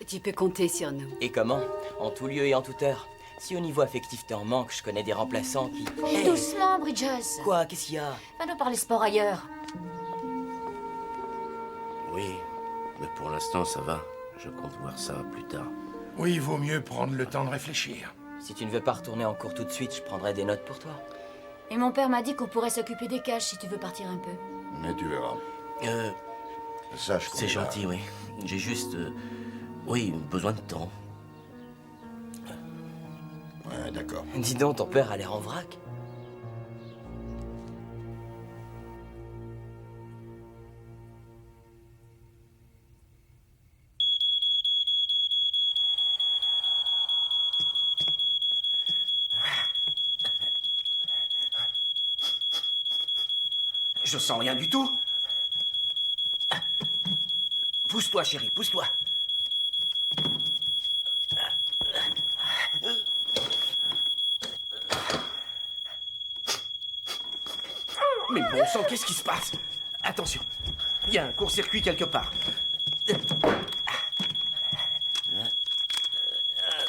Tu peux compter sur nous. Et comment? En tout lieu et en toute heure. Si au niveau affectif t'es en manque, je connais des remplaçants qui... Hey. Doucement, Bridges. Quoi? Qu'est-ce qu'il y a? Va nous parler sport ailleurs. Oui, mais pour l'instant, ça va. Je compte voir ça plus tard. Oui, il vaut mieux prendre le temps de réfléchir. Si tu ne veux pas retourner en cours tout de suite, je prendrai des notes pour toi. Et mon père m'a dit qu'on pourrait s'occuper des caches si tu veux partir un peu. Mais tu verras. Ça, je C'est gentil, oui. J'ai juste... oui, besoin de temps. Ouais, d'accord. Dis donc, ton père a l'air en vrac. Je sens rien du tout. Pousse-toi, chérie, pousse-toi. Mais bon sang, qu'est-ce qui se passe? Attention, il y a un court-circuit quelque part.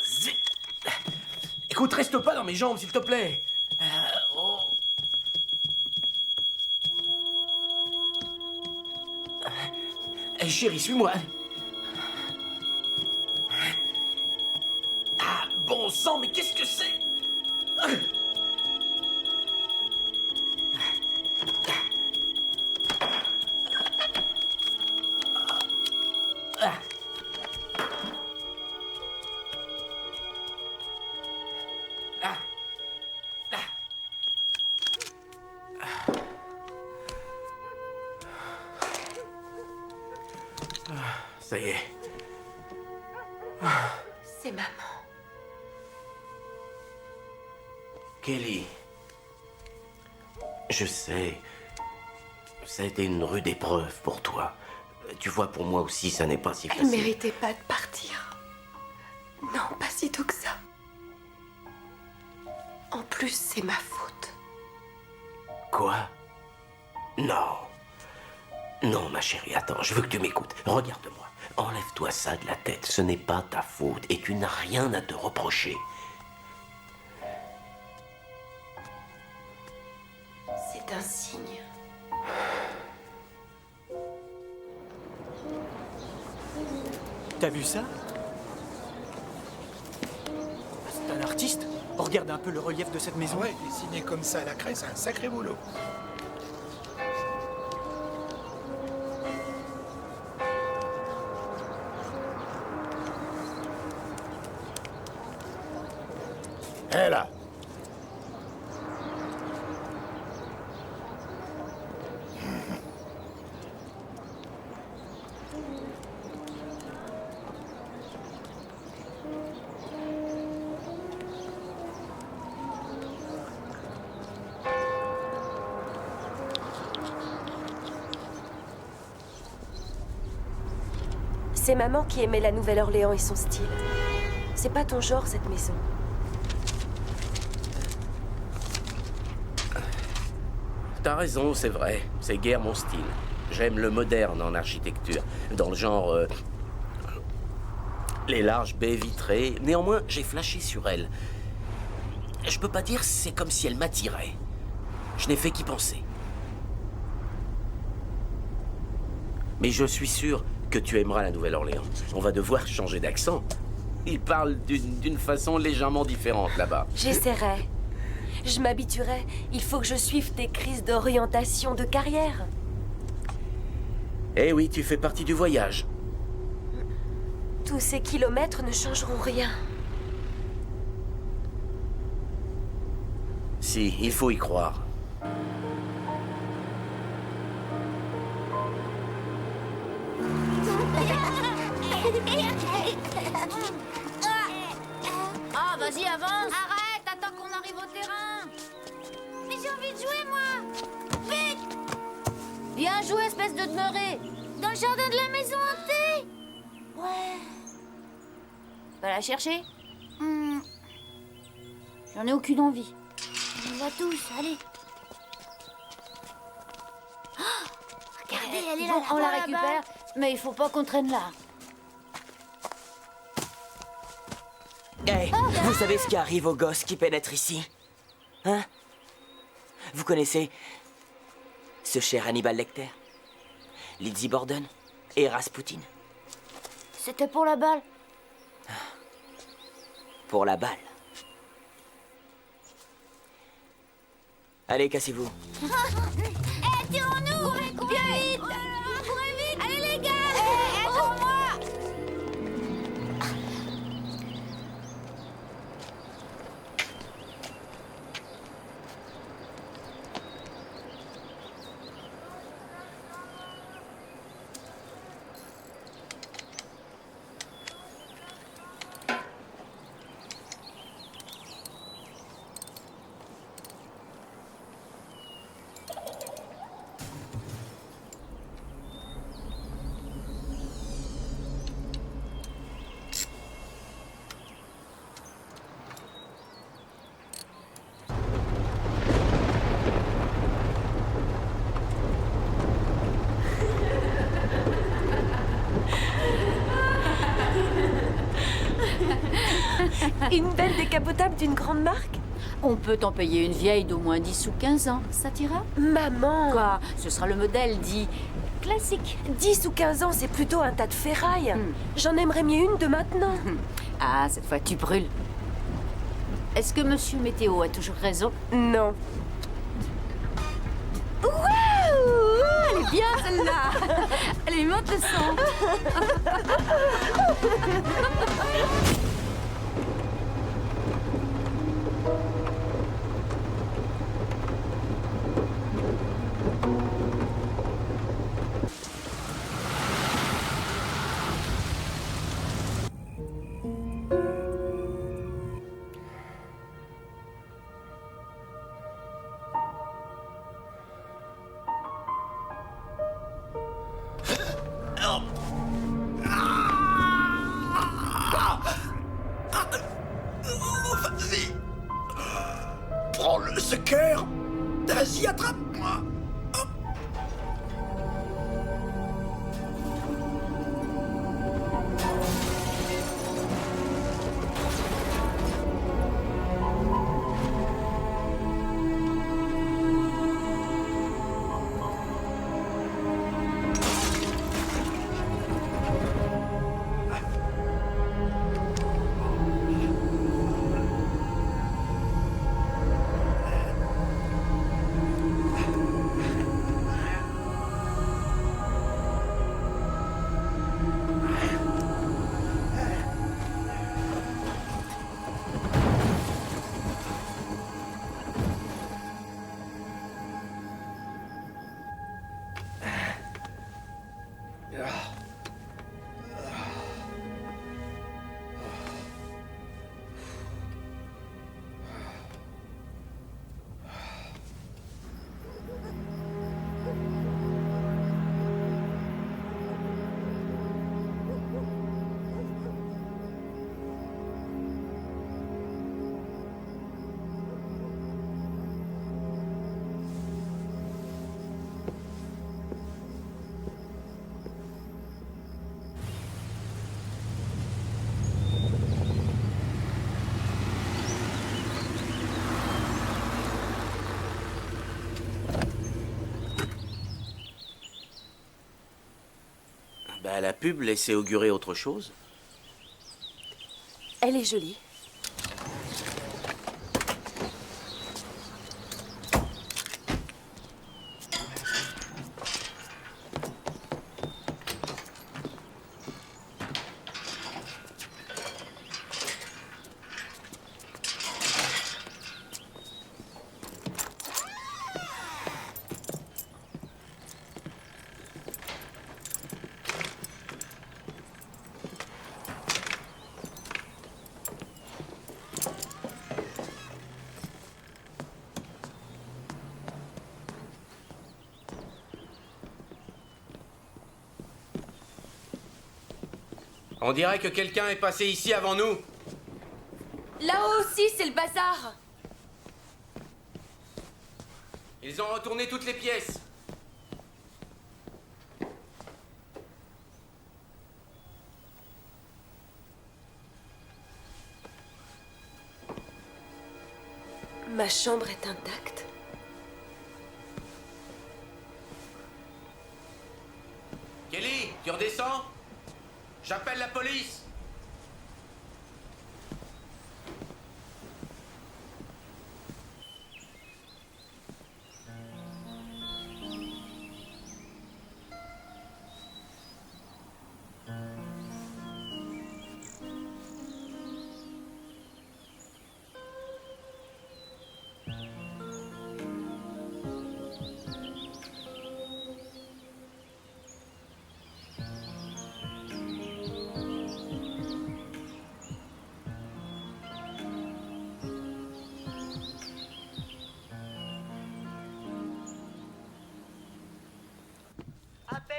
Zut. Écoute, reste pas dans mes jambes, s'il te plaît. Oh. Hey, chérie, suis-moi. Ah, bon sang, mais qu'est-ce que c'est? Ça y est. C'est maman. Kelly, je sais, ça a été une rude épreuve pour toi. Tu vois, pour moi aussi, ça n'est pas si Elle facile. méritait pas de partir. Non, pas si tôt que ça. En plus, c'est ma faute. Quoi? Non. Non, ma chérie, attends, je veux que tu m'écoutes. Regarde-moi. Enlève-toi ça de la tête. Ce n'est pas ta faute et tu n'as rien à te reprocher. C'est un signe. T'as vu ça? C'est un artiste. Regarde un peu le relief de cette maison. Ouais, dessiner comme ça à la craie, c'est un sacré boulot. Hé là! C'est maman qui aimait la Nouvelle-Orléans et son style. C'est pas ton genre, cette maison. T'as raison, c'est vrai. C'est guère mon style. J'aime le moderne en architecture. Dans le genre... les larges baies vitrées. Néanmoins, j'ai flashé sur elle. Je peux pas dire, c'est comme si elle m'attirait. Je n'ai fait qu'y penser. Mais je suis sûr que tu aimeras la Nouvelle-Orléans. On va devoir changer d'accent. Ils parlent d'une façon légèrement différente là-bas. J'essaierai. Je m'habituerai. Il faut que je suive tes crises d'orientation de carrière. Eh oui, tu fais partie du voyage. Tous ces kilomètres ne changeront rien. Si, il faut y croire. Ah, vas-y, avance. Arrête, attends qu'on arrive au terrain. Mais j'ai envie de jouer, moi. Vite. Viens jouer, espèce de demeuré. Dans le jardin de la maison hantée. Ouais. Va la chercher. J'en ai aucune envie. On va tous, allez. Oh, regardez, elle est là. On la récupère, mais il faut pas qu'on traîne là. Hey, vous savez ce qui arrive aux gosses qui pénètrent ici? Hein? Vous connaissez ce cher Hannibal Lecter, Lizzie Borden et Rasputin? C'était pour la balle. Pour la balle. Allez, cassez-vous. Eh, tirons-nous! Courez vite! Courez vite! Allez, les gars! Attends-moi! Une belle décapotable d'une grande marque? On peut t'en payer une vieille d'au moins 10 ou 15 ans. Ça t'ira? Maman! Quoi? Ce sera le modèle dit classique. 10 ou 15 ans, c'est plutôt un tas de ferraille. J'en aimerais mieux une de maintenant. Ah, cette fois tu brûles. Est-ce que Monsieur Météo a toujours raison? Non. Elle est bien celle-là. Allez, monte le son. Vas-y. Prends le secours. Vas-y, attrape-moi. Bah, la pub laissait augurer autre chose. Elle est jolie. On dirait que quelqu'un est passé ici avant nous. Là-haut aussi, c'est le bazar. Ils ont retourné toutes les pièces. Ma chambre est intacte. Kelly, tu redescends? J'appelle la police.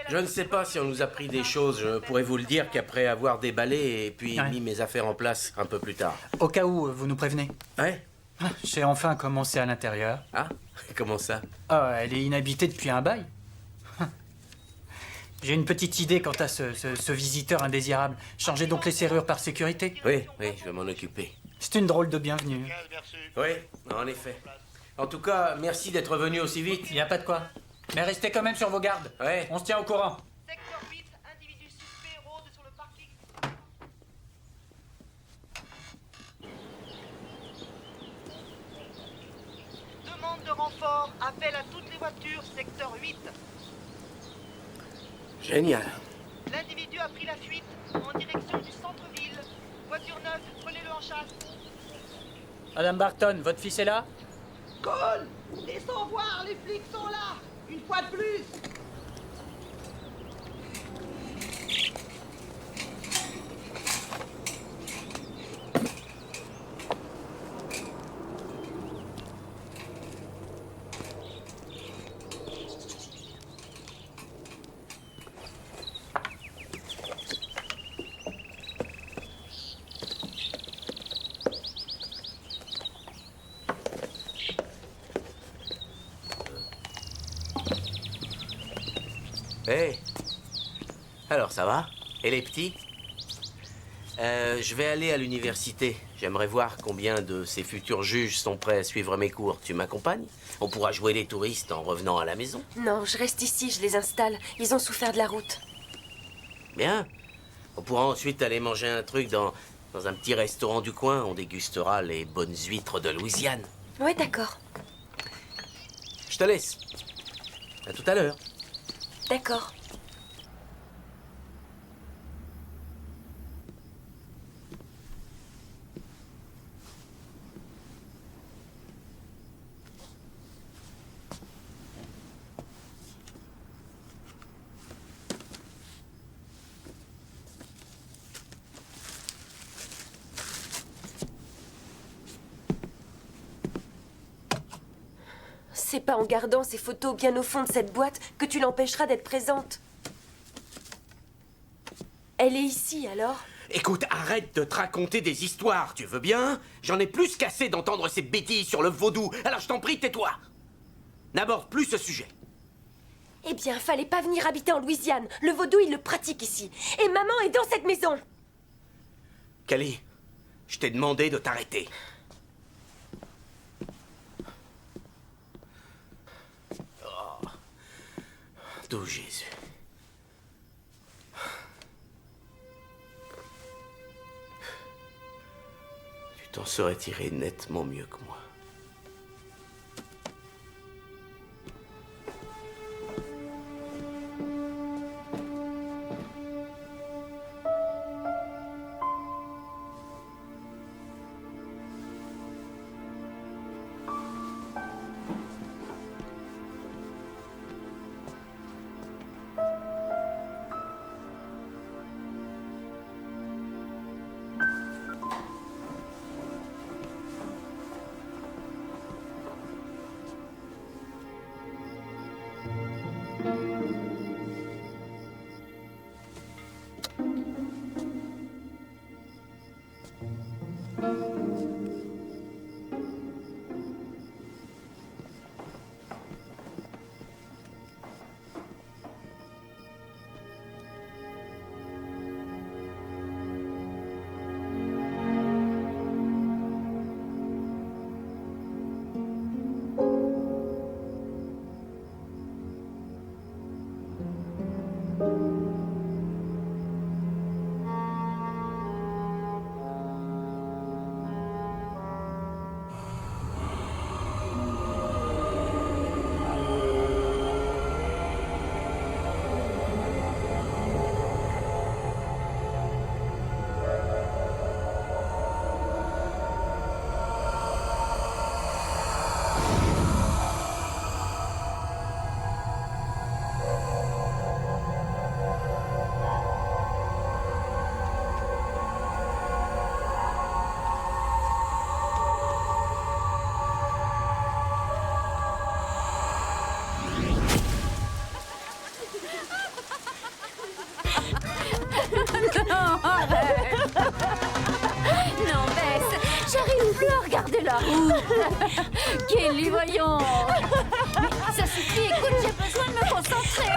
Je ne sais pas si on nous a pris des choses. Je pourrais vous le dire qu'après avoir déballé et puis mis mes affaires en place un peu plus tard. Au cas où, vous nous prévenez. Ouais? J'ai enfin commencé à l'intérieur. Ah? Comment ça? Ah, elle est inhabitée depuis un bail. J'ai une petite idée quant à ce visiteur indésirable. Changez donc les serrures par sécurité. Oui, je vais m'en occuper. C'est une drôle de bienvenue. Oui, en effet. En tout cas, merci d'être venu aussi vite. Y a pas de quoi. Mais restez quand même sur vos gardes. Ouais. On se tient au courant. Secteur 8, individu suspect rôde sur le parking. Demande de renfort, appel à toutes les voitures, secteur 8. Génial. L'individu a pris la fuite en direction du centre-ville. Voiture neuve, prenez-le en chasse. Madame Barton, votre fils est là? Cole, laissons voir, les flics sont là. Une fois de plus. Hey. Alors, ça va? Et les petits? Je vais aller à l'université. J'aimerais voir combien de ces futurs juges sont prêts à suivre mes cours. Tu m'accompagnes? On pourra jouer les touristes en revenant à la maison. Non, je reste ici, je les installe. Ils ont souffert de la route. Bien. On pourra ensuite aller manger un truc dans un petit restaurant du coin. On dégustera les bonnes huîtres de Louisiane. Ouais, d'accord. Je te laisse. À tout à l'heure. D'accord. C'est pas en gardant ces photos bien au fond de cette boîte que tu l'empêcheras d'être présente. Elle est ici, alors? Écoute, arrête de te raconter des histoires, tu veux bien? J'en ai plus qu'assez d'entendre ces bêtises sur le vaudou, alors je t'en prie, tais-toi. N'aborde plus ce sujet. Eh bien, fallait pas venir habiter en Louisiane. Le vaudou, il le pratique ici. Et maman est dans cette maison. Kelly, je t'ai demandé de t'arrêter. Oh. D'où Jésus. t'en serais tiré nettement mieux que moi. Non, Bess, j'arrive plus à regarder la route. Kelly, voyons. Mais ça suffit, écoute, j'ai besoin de me concentrer.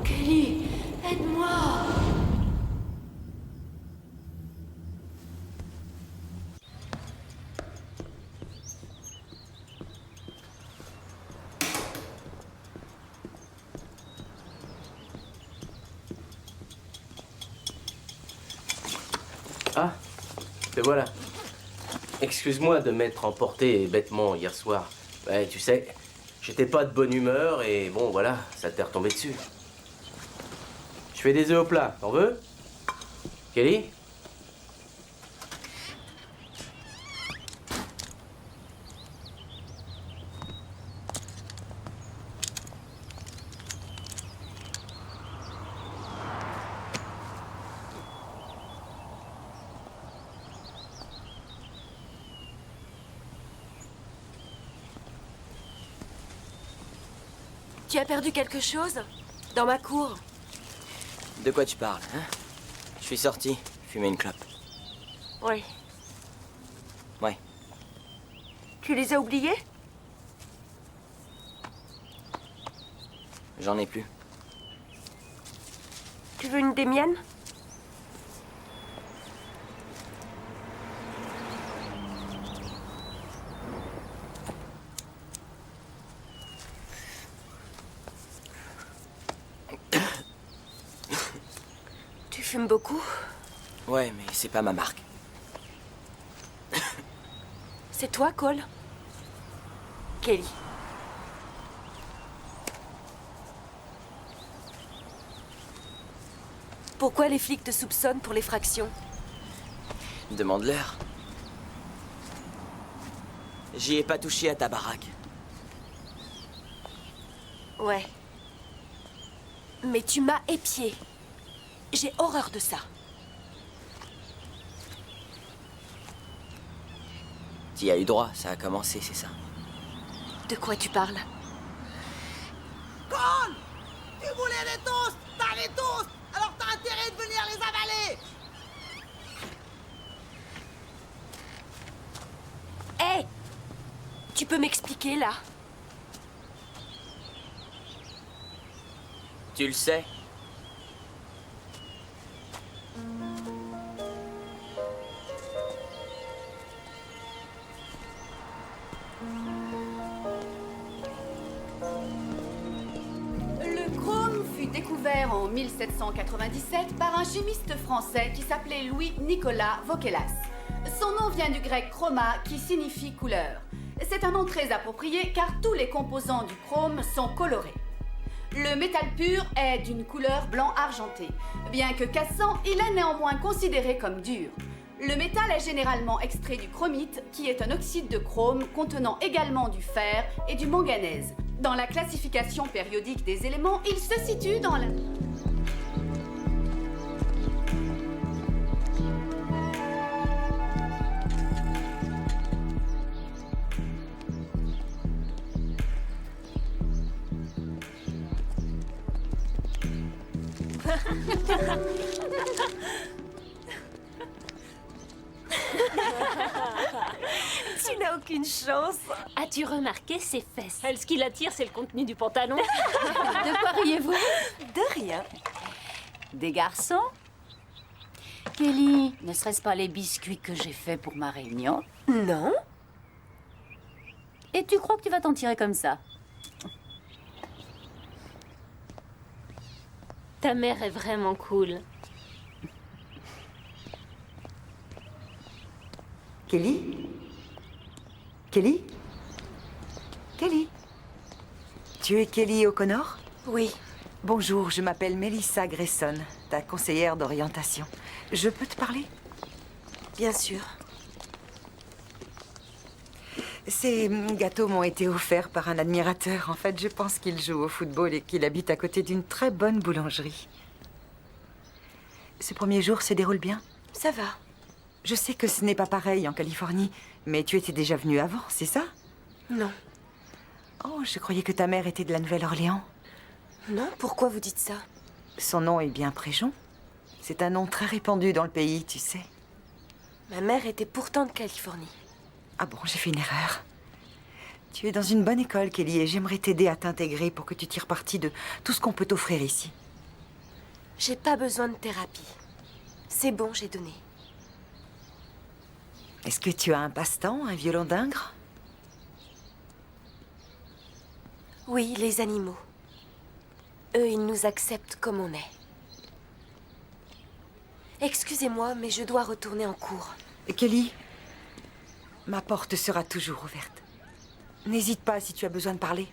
Kelly, aide-moi. Ah, te voilà. Excuse-moi de m'être emporté bêtement hier soir. Ouais, tu sais, j'étais pas de bonne humeur et bon, voilà, ça t'est retombé dessus. Je fais des œufs au plat, t'en veux? Kelly? Tu as perdu quelque chose? Dans ma cour? De quoi tu parles, hein? Je suis sorti, fumer une clope. Oui. Ouais. Tu les as oubliés? J'en ai plus. Tu veux une des miennes? fumes beaucoup? Ouais, mais c'est pas ma marque. C'est toi, Cole? Kelly. Pourquoi les flics te soupçonnent pour l'effraction? Demande-leur. J'y ai pas touché à ta baraque. Ouais. Mais tu m'as épié. J'ai horreur de ça. T'y as eu droit, ça a commencé, c'est ça. De quoi tu parles? Cole! Tu voulais des toasts! T'as les toasts! Alors t'as intérêt de venir les avaler! Hé! Tu peux m'expliquer, là? Tu le sais. Le chrome fut découvert en 1797 par un chimiste français qui s'appelait Louis-Nicolas Vauquelas. Son nom vient du grec chroma qui signifie couleur. C'est un nom très approprié car tous les composants du chrome sont colorés. Le métal pur est d'une couleur blanc argenté. Bien que cassant, il est néanmoins considéré comme dur. Le métal est généralement extrait du chromite, qui est un oxyde de chrome contenant également du fer et du manganèse. Dans la classification périodique des éléments, il se situe dans la... Tu n'as aucune chance. As-tu remarqué ses fesses? Ce qui l'attire, c'est le contenu du pantalon. De quoi riez-vous? De rien. Des garçons? Kelly, ne serait-ce pas les biscuits que j'ai faits pour ma réunion? Non. Et tu crois que tu vas t'en tirer comme ça? Ta mère est vraiment cool. Kelly? Kelly? Kelly? Tu es Kelly O'Connor? Oui. Bonjour, je m'appelle Melissa Grayson, ta conseillère d'orientation. Je peux te parler? Bien sûr. Ces gâteaux m'ont été offerts par un admirateur. En fait, je pense qu'il joue au football et qu'il habite à côté d'une très bonne boulangerie. Ce premier jour se déroule bien? Ça va. Je sais que ce n'est pas pareil en Californie, mais tu étais déjà venue avant, c'est ça? Non. Oh, je croyais que ta mère était de la Nouvelle-Orléans. Non, pourquoi vous dites ça? Son nom est bien Préjon. C'est un nom très répandu dans le pays, tu sais. Ma mère était pourtant de Californie. Ah bon, j'ai fait une erreur. Tu es dans une bonne école, Kelly, et j'aimerais t'aider à t'intégrer pour que tu tires parti de tout ce qu'on peut t'offrir ici. J'ai pas besoin de thérapie. C'est bon, j'ai donné. Est-ce que tu as un passe-temps, un violon d'Ingres? Oui, les animaux. Eux, ils nous acceptent comme on est. Excusez-moi, mais je dois retourner en cours. Kelly, ma porte sera toujours ouverte. N'hésite pas si tu as besoin de parler.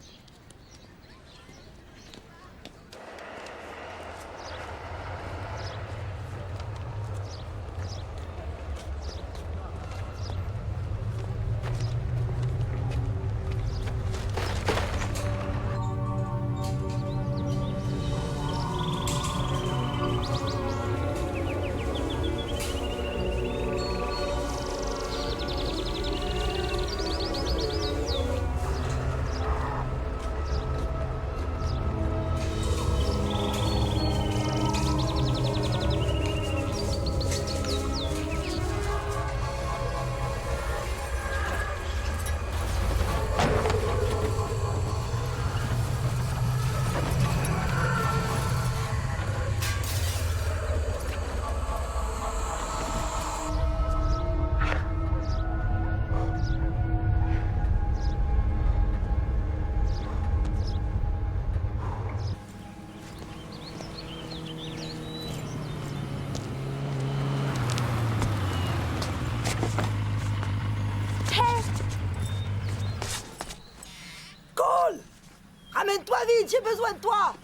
vite, j'ai besoin de toi.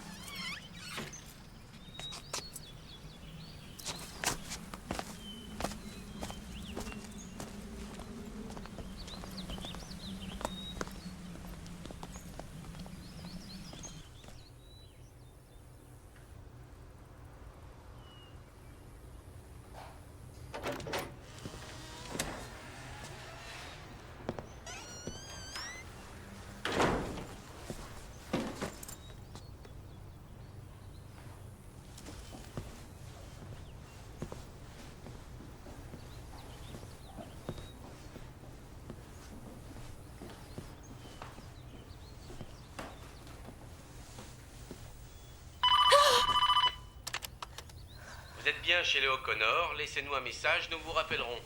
Vous êtes bien chez les O'Connor, laissez-nous un message, nous vous rappellerons.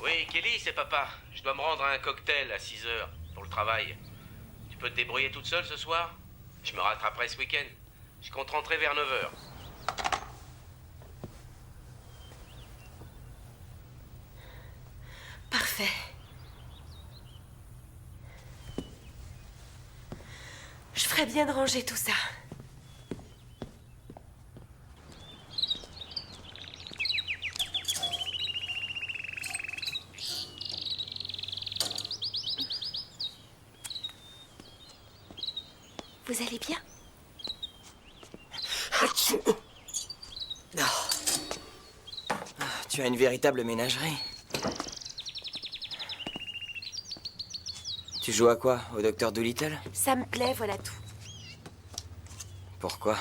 Oui, Kelly, c'est papa. Je dois me rendre à un cocktail à 6 heures pour le travail. Tu peux te débrouiller toute seule ce soir? Je me rattraperai ce week-end. Je compte rentrer vers 9 heures. Parfait. Je ferais bien de ranger tout ça. Vous allez bien? Tu as une véritable ménagerie. Tu joues à quoi? Au Docteur Dolittle? Ça me plaît, voilà tout. Pourquoi?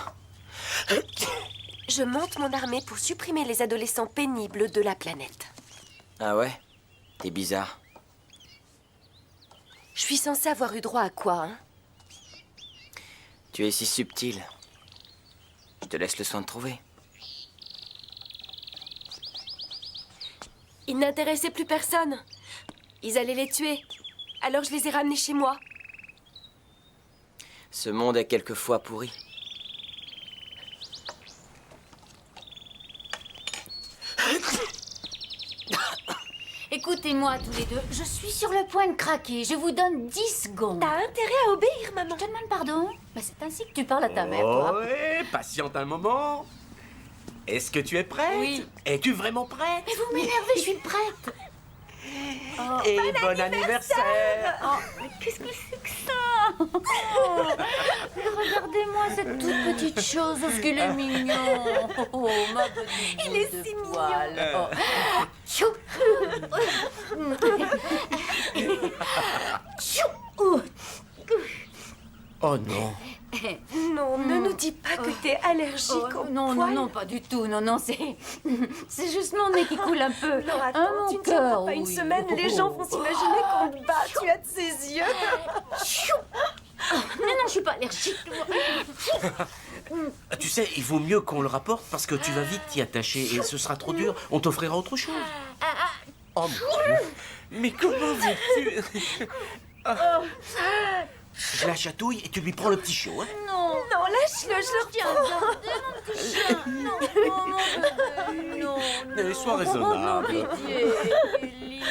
Je monte mon armée pour supprimer les adolescents pénibles de la planète. Ah ouais? T'es bizarre. Je suis censée avoir eu droit à quoi, hein? Tu es si subtil. Je te laisse le soin de trouver. Ils n'intéressaient plus personne. Ils allaient les tuer. Alors je les ai ramenés chez moi. Ce monde est quelquefois pourri. Écoutez-moi tous les deux, je suis sur le point de craquer. Je vous donne 10 secondes. T'as intérêt à obéir, maman. Je te demande pardon. Mais c'est ainsi que tu parles à ta mère, toi. Ouais, patiente un moment. Est-ce que tu es prête? Oui. Es-tu vraiment prête? Mais vous m'énervez, je suis prête. Oh, Et bon anniversaire! Oh, mais qu'est-ce que c'est que ça? Oh, regardez-moi cette toute petite chose, ce qu'il est mignon. Oh, ma petite Il est boule de si mignon. poil. Oh. Tchou. Tchou. Oh non. Non, ne nous dis pas que t'es allergique au Non, poil. non, pas du tout. Non, c'est juste mon nez qui coule un peu. Non, attends, Hein, mon tu ne tiendras cœur, pas une oui. semaine, les gens vont s'imaginer qu'on te bat. Tu as de ses yeux. Mais non, je suis pas allergique. Tu sais, il vaut mieux qu'on le rapporte parce que tu vas vite t'y attacher et ce sera trop dur. On t'offrira autre chose. Oh mon Dieu. Mais comment veux-tu? Je la chatouille et tu lui prends le petit chiot, hein? Non, non, lâche-le, je le Tiens, reprends. regardez mon petit chat. Non, mon bébé, non. Mais sois raisonnable. Oh, non, pitié, Ellie.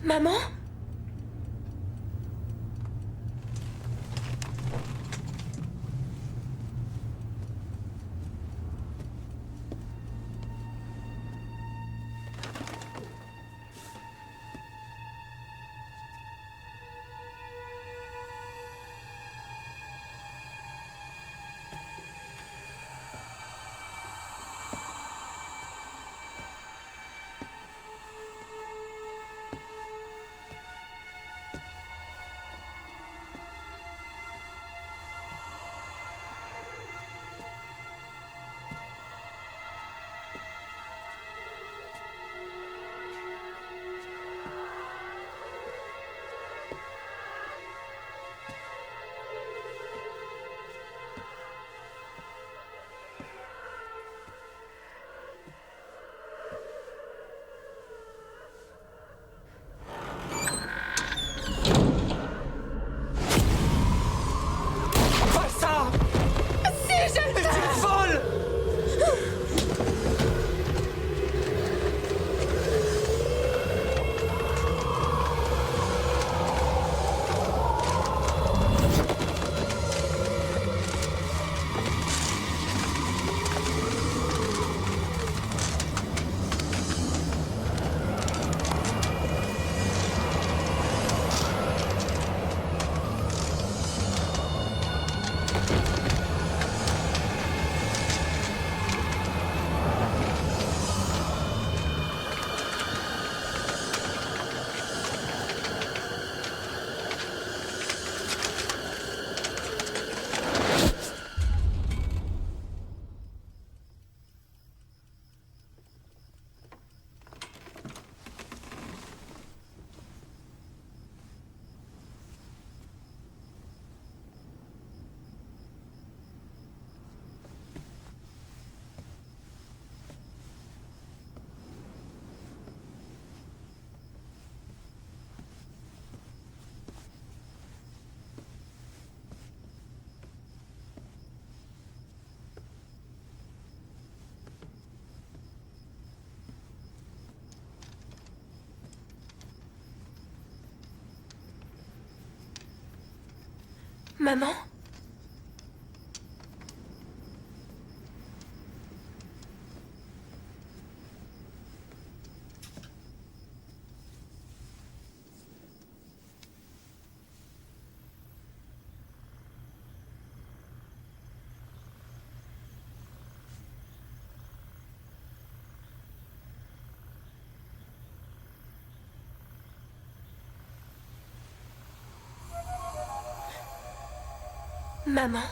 Maman? Maman? Maman?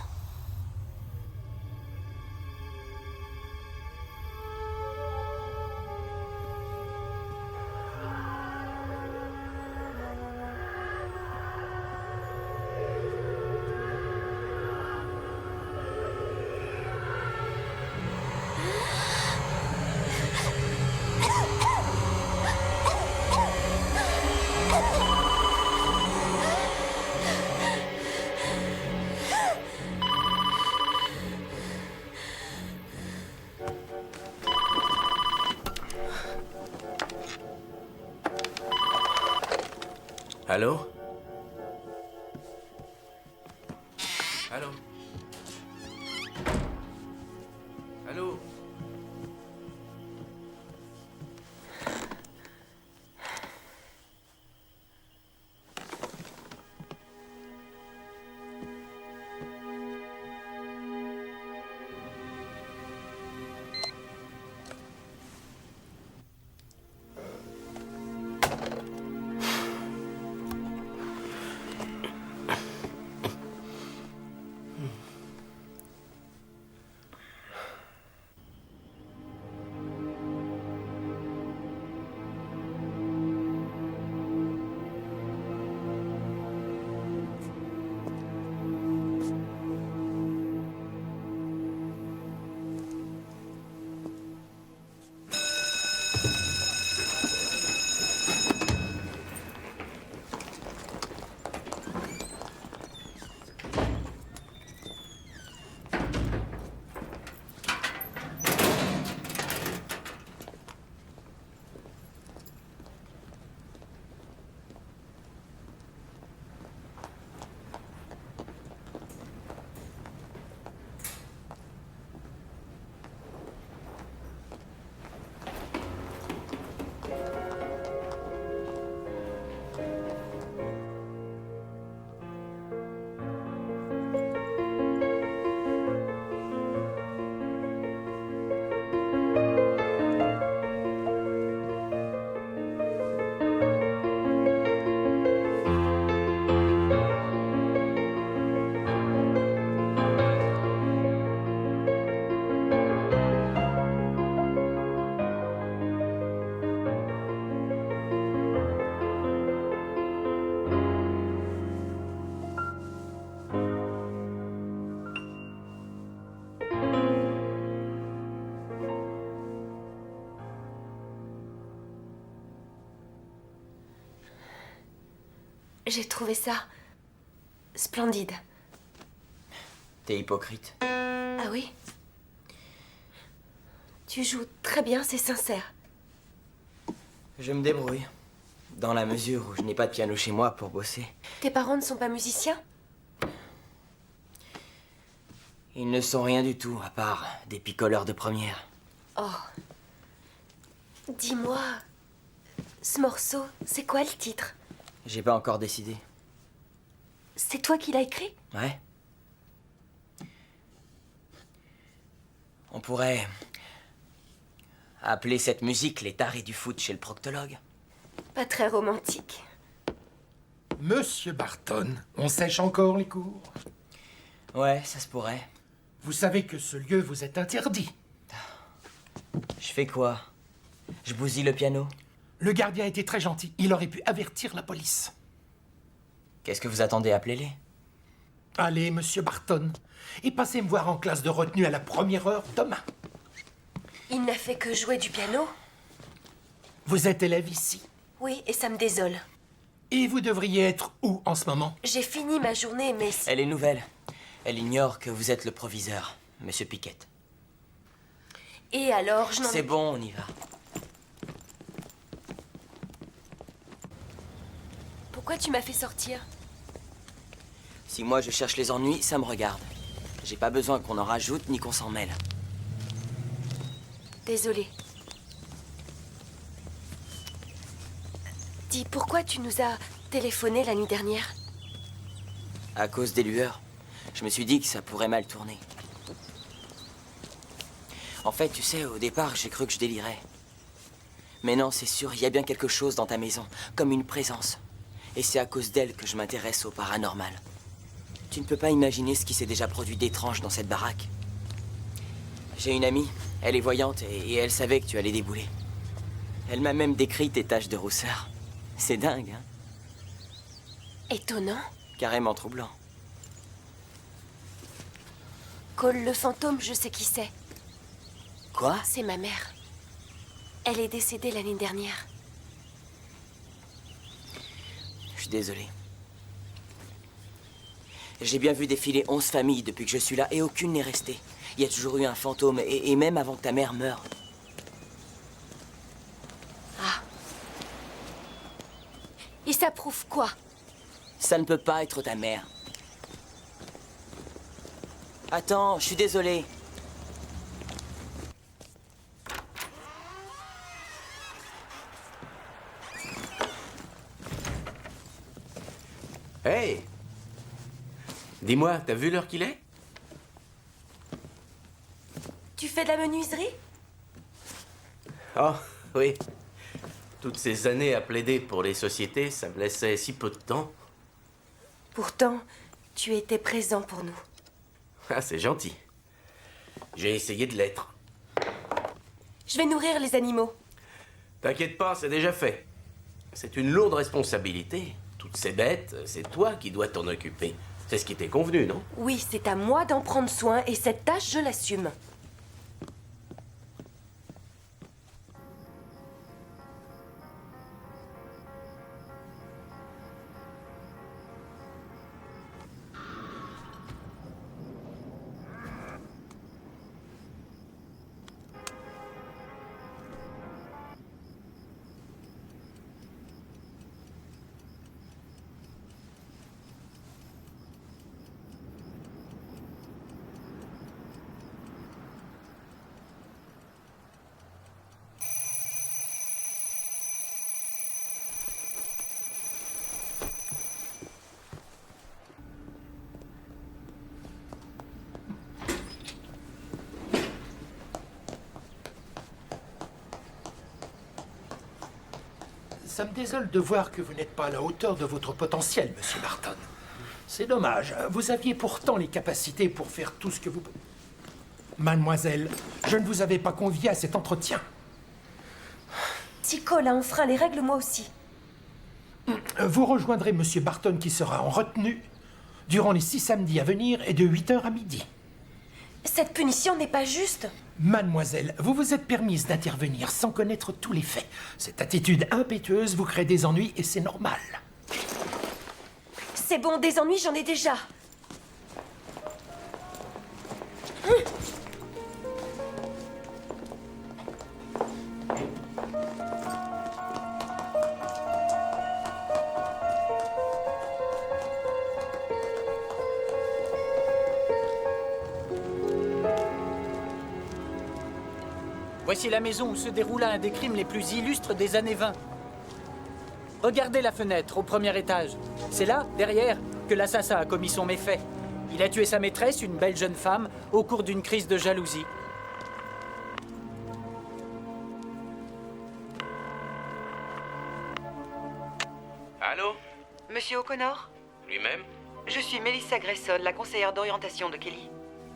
Allô? Allô? Allô? J'ai trouvé ça splendide. T'es hypocrite. Ah oui? Tu joues très bien, c'est sincère. Je me débrouille. Dans la mesure où je n'ai pas de piano chez moi pour bosser. Tes parents ne sont pas musiciens? Ils ne sont rien du tout, à part des picoleurs de première. Oh. Dis-moi, ce morceau, c'est quoi le titre? J'ai pas encore décidé. C'est toi qui l'as écrit? Ouais. On pourrait appeler cette musique les tarés du foot chez le proctologue. Pas très romantique. Monsieur Barton, on sèche encore les cours? Ouais, ça se pourrait. Vous savez que ce lieu vous est interdit. Je fais quoi? Je bousille le piano? Le gardien était très gentil. Il aurait pu avertir la police. Qu'est-ce que vous attendez? Appelez-les. Allez, monsieur Barton, et passez me voir en classe de retenue à la première heure demain. Il n'a fait que jouer du piano? Vous êtes élève ici. Oui, et ça me désole. Et vous devriez être où en ce moment? J'ai fini ma journée, mais... Elle est nouvelle. Elle ignore que vous êtes le proviseur, monsieur Piquette. Et alors, je n'en ai... C'est bon, on y va. Pourquoi tu m'as fait sortir? Si moi je cherche les ennuis, ça me regarde. J'ai pas besoin qu'on en rajoute ni qu'on s'en mêle. Désolée. Dis, pourquoi tu nous as téléphoné la nuit dernière? À cause des lueurs, je me suis dit que ça pourrait mal tourner. En fait, tu sais, au départ, j'ai cru que je délirais. Mais non, c'est sûr, il y a bien quelque chose dans ta maison, comme une présence. Et c'est à cause d'elle que je m'intéresse au paranormal. Tu ne peux pas imaginer ce qui s'est déjà produit d'étrange dans cette baraque. J'ai une amie, elle est voyante et elle savait que tu allais débouler. Elle m'a même décrit tes taches de rousseur. C'est dingue, hein? Étonnant. Carrément troublant. Cole le fantôme, je sais qui c'est. Quoi? C'est ma mère. Elle est décédée l'année dernière. Je suis désolé. J'ai bien vu défiler 11 familles depuis que je suis là et aucune n'est restée. Il y a toujours eu un fantôme et même avant que ta mère meure. Ah. Et ça prouve quoi? Ça ne peut pas être ta mère. Attends, je suis désolé. Hey! Dis-moi, t'as vu l'heure qu'il est? Tu fais de la menuiserie? Oh, oui. Toutes ces années à plaider pour les sociétés, ça me laissait si peu de temps. Pourtant, tu étais présent pour nous. Ah, c'est gentil. J'ai essayé de l'être. Je vais nourrir les animaux. T'inquiète pas, c'est déjà fait. C'est une lourde responsabilité. Toutes ces bêtes, c'est toi qui dois t'en occuper. C'est ce qui t'est convenu, non? Oui, c'est à moi d'en prendre soin et cette tâche, je l'assume. Ça me désole de voir que vous n'êtes pas à la hauteur de votre potentiel, Monsieur Barton. C'est dommage. Vous aviez pourtant les capacités pour faire tout ce que vous... Mademoiselle, je ne vous avais pas convié à cet entretien. Si Cole a enfreint les règles, moi aussi. Vous rejoindrez Monsieur Barton qui sera en retenue durant les 6 samedis à venir et de 8h à midi. Cette punition n'est pas juste. Mademoiselle, vous vous êtes permise d'intervenir sans connaître tous les faits. Cette attitude impétueuse vous crée des ennuis et c'est normal. C'est bon, des ennuis, j'en ai déjà. Voici la maison où se déroula un des crimes les plus illustres des années 20. Regardez la fenêtre au premier étage. C'est là, derrière, que l'assassin a commis son méfait. Il a tué sa maîtresse, une belle jeune femme, au cours d'une crise de jalousie. Allô? Monsieur O'Connor? Lui-même? Je suis Melissa Grayson, la conseillère d'orientation de Kelly.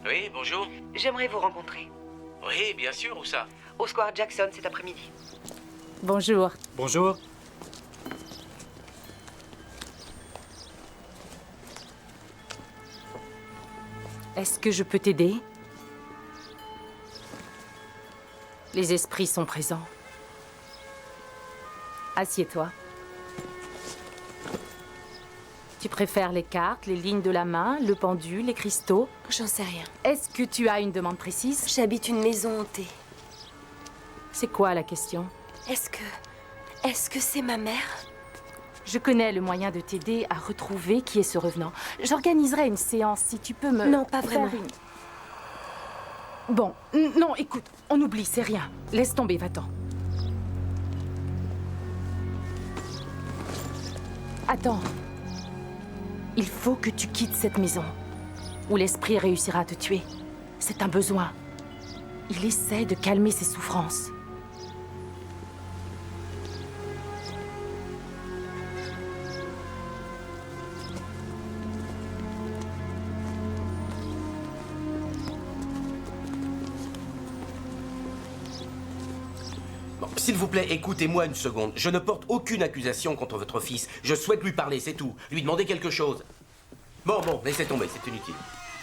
Oui, bonjour. J'aimerais vous rencontrer. Oui, bien sûr, où ça? Au Square Jackson cet après-midi. Bonjour. Bonjour. Est-ce que je peux t'aider? Les esprits sont présents. Assieds-toi. Tu préfères les cartes, les lignes de la main, le pendu, les cristaux? J'en sais rien. Est-ce que tu as une demande précise? J'habite une maison hantée. C'est quoi la question? Est-ce que c'est ma mère? Je connais le moyen de t'aider à retrouver qui est ce revenant. J'organiserai une séance si tu peux me... Non, pas faire vraiment. Bon, non, écoute, on oublie, c'est rien. Laisse tomber, va-t'en. Attends. Il faut que tu quittes cette maison, ou l'esprit réussira à te tuer. C'est un besoin. Il essaie de calmer ses souffrances. S'il vous plaît, écoutez-moi une seconde. Je ne porte aucune accusation contre votre fils. Je souhaite lui parler, c'est tout. Lui demander quelque chose. Bon, laissez tomber, c'est inutile.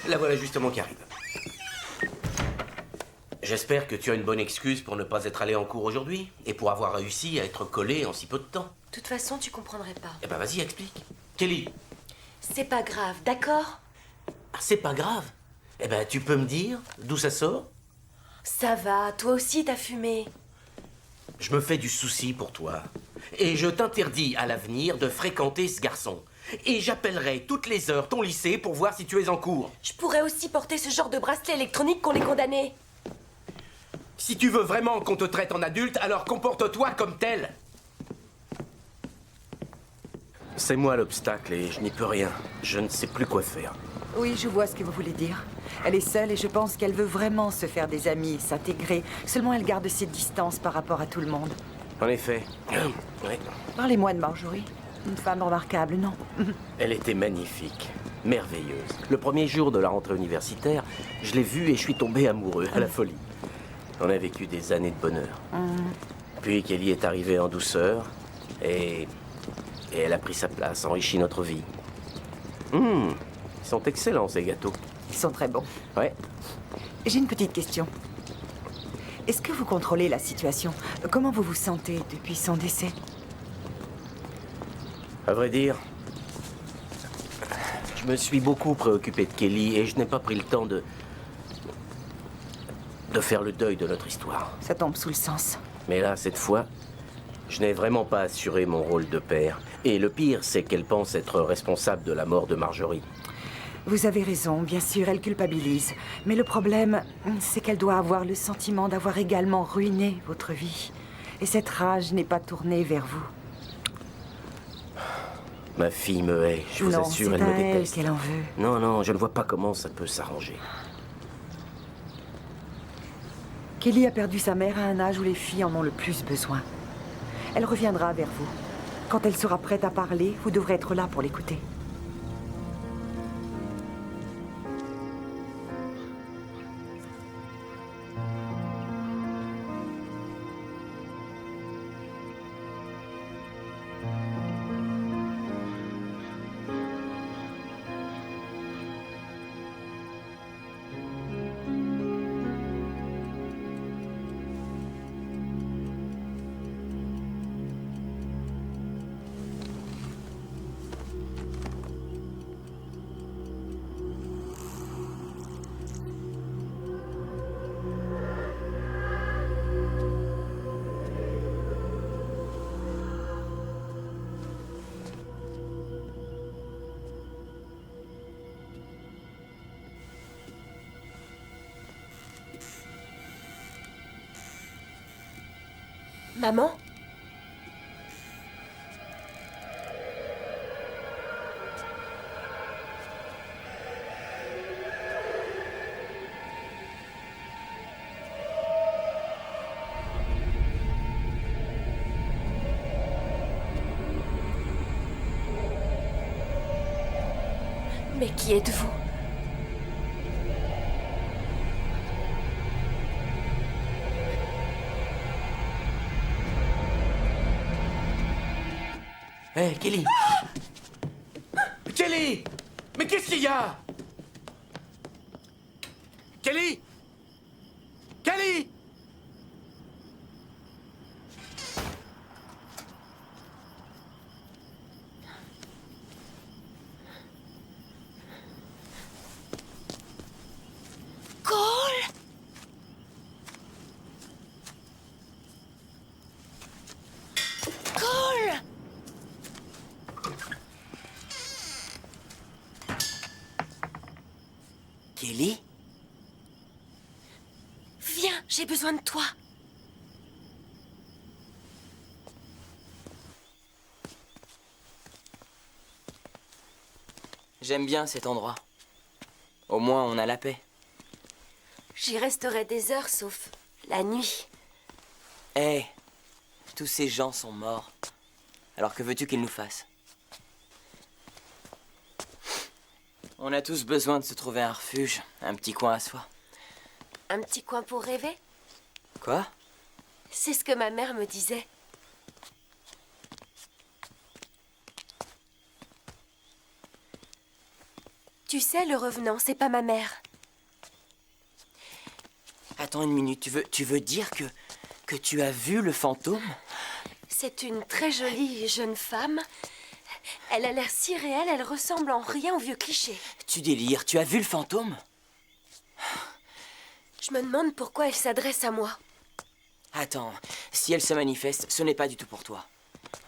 La voilà justement qui arrive. J'espère que tu as une bonne excuse pour ne pas être allé en cours aujourd'hui et pour avoir réussi à être collé en si peu de temps. De toute façon, tu comprendrais pas. Eh ben, vas-y, explique. Kelly. C'est pas grave, d'accord? Ah, c'est pas grave. Eh ben, tu peux me dire d'où ça sort? Ça va, toi aussi t'as fumé. Je me fais du souci pour toi. Et je t'interdis à l'avenir de fréquenter ce garçon. Et j'appellerai toutes les heures ton lycée pour voir si tu es en cours. Je pourrais aussi porter ce genre de bracelet électronique qu'on les condamnés. Si tu veux vraiment qu'on te traite en adulte, alors comporte-toi comme tel. C'est moi l'obstacle et je n'y peux rien. Je ne sais plus quoi faire. Oui, je vois ce que vous voulez dire. Elle est seule et je pense qu'elle veut vraiment se faire des amis, s'intégrer. Seulement, elle garde ses distances par rapport à tout le monde. En effet. Ouais. Parlez-moi de Marjorie. Une femme remarquable, non? Elle était magnifique, merveilleuse. Le premier jour de la rentrée universitaire, je l'ai vue et je suis tombé amoureux, à la folie. On a vécu des années de bonheur. Puis Kelly est arrivée en douceur et elle a pris sa place, enrichi notre vie. Ils sont excellents, ces gâteaux. Ils sont très bons. Ouais. J'ai une petite question. Est-ce que vous contrôlez la situation? Comment vous vous sentez depuis son décès? À vrai dire, je me suis beaucoup préoccupé de Kelly et je n'ai pas pris le temps de faire le deuil de notre histoire. Ça tombe sous le sens. Mais là, cette fois, je n'ai vraiment pas assuré mon rôle de père. Et le pire, c'est qu'elle pense être responsable de la mort de Marjorie. Vous avez raison, bien sûr, elle culpabilise. Mais le problème, c'est qu'elle doit avoir le sentiment d'avoir également ruiné votre vie. Et cette rage n'est pas tournée vers vous. Ma fille me hait, je vous assure, elle me déteste. Qu'elle en veut. Non, je ne vois pas comment ça peut s'arranger. Kelly a perdu sa mère à un âge où les filles en ont le plus besoin. Elle reviendra vers vous. Quand elle sera prête à parler, vous devrez être là pour l'écouter. Maman? Mais qui êtes-vous? Hé, Kelly! Kelly! Mais qu'est-ce qu'il y a? Kelly! Kelly! Kelly? Viens, j'ai besoin de toi. J'aime bien cet endroit. Au moins, on a la paix. J'y resterai des heures, sauf la nuit. Hé, tous ces gens sont morts. Alors que veux-tu qu'ils nous fassent? On a tous besoin de se trouver un refuge, un petit coin à soi. Un petit coin pour rêver? Quoi? C'est ce que ma mère me disait. Tu sais, le revenant, c'est pas ma mère. Attends une minute, tu veux dire que tu as vu le fantôme? C'est une très jolie jeune femme. Elle a l'air si réelle, elle ressemble en rien au vieux cliché. Tu délires, tu as vu le fantôme? Je me demande pourquoi elle s'adresse à moi. Attends, si elle se manifeste, ce n'est pas du tout pour toi.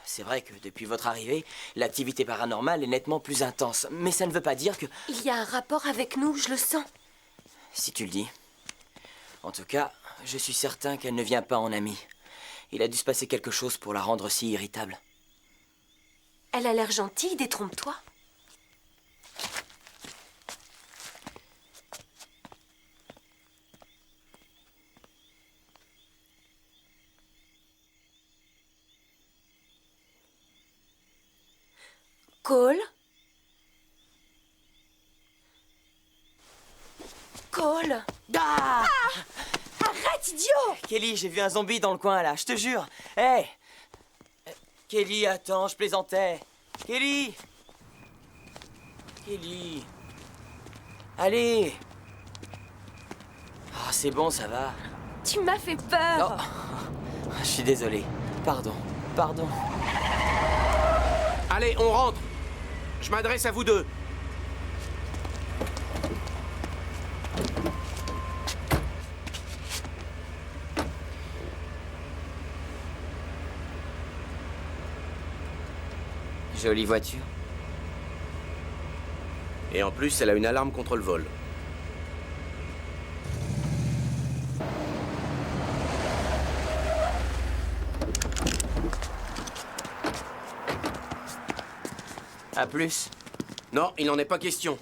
C'est vrai que depuis votre arrivée, l'activité paranormale est nettement plus intense, mais ça ne veut pas dire que... Il y a un rapport avec nous, je le sens. Si tu le dis. En tout cas, je suis certain qu'elle ne vient pas en amie. Il a dû se passer quelque chose pour la rendre si irritable. Elle a l'air gentille, détrompe-toi. Cole? Cole? Ah! Arrête, idiot! Kelly, j'ai vu un zombie dans le coin, là, je te jure. Hé! Kelly, attends, je plaisantais. Kelly! Kelly! Allez! Ah, c'est bon, ça va. Tu m'as fait peur! Oh. Je suis désolé. Pardon. Allez, on rentre. Je m'adresse à vous deux. Jolie voiture. Et en plus, elle a une alarme contre le vol. À plus. Non, il n'en est pas question.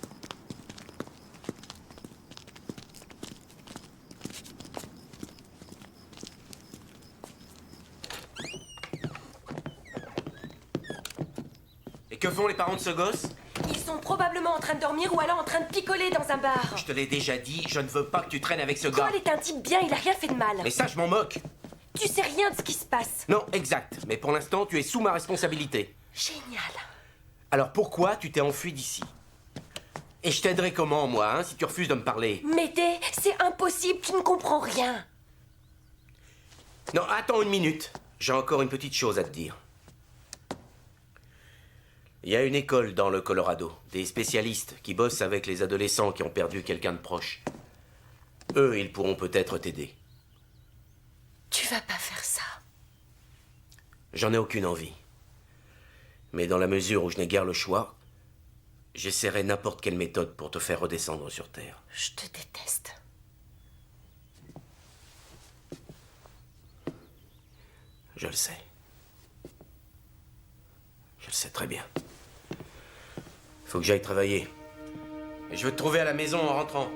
Et que font les parents de ce gosse? Ils sont probablement en train de dormir ou alors en train de picoler dans un bar. Je te l'ai déjà dit, je ne veux pas que tu traînes avec ce gars. Cole est un type bien, il a rien fait de mal. Mais ça, je m'en moque. Tu sais rien de ce qui se passe. Non, exact. Mais pour l'instant, tu es sous ma responsabilité. Génial. Alors pourquoi tu t'es enfui d'ici? Et je t'aiderai comment, moi, hein, si tu refuses de me parler? Médée, c'est impossible, tu ne comprends rien. Non, attends une minute. J'ai encore une petite chose à te dire. Il y a une école dans le Colorado, des spécialistes qui bossent avec les adolescents qui ont perdu quelqu'un de proche. Eux, ils pourront peut-être t'aider. Tu vas pas faire ça. J'en ai aucune envie. Mais dans la mesure où je n'ai guère le choix, j'essaierai n'importe quelle méthode pour te faire redescendre sur Terre. Je te déteste. Je le sais. Je le sais très bien. Faut que j'aille travailler. Et je veux te trouver à la maison en rentrant.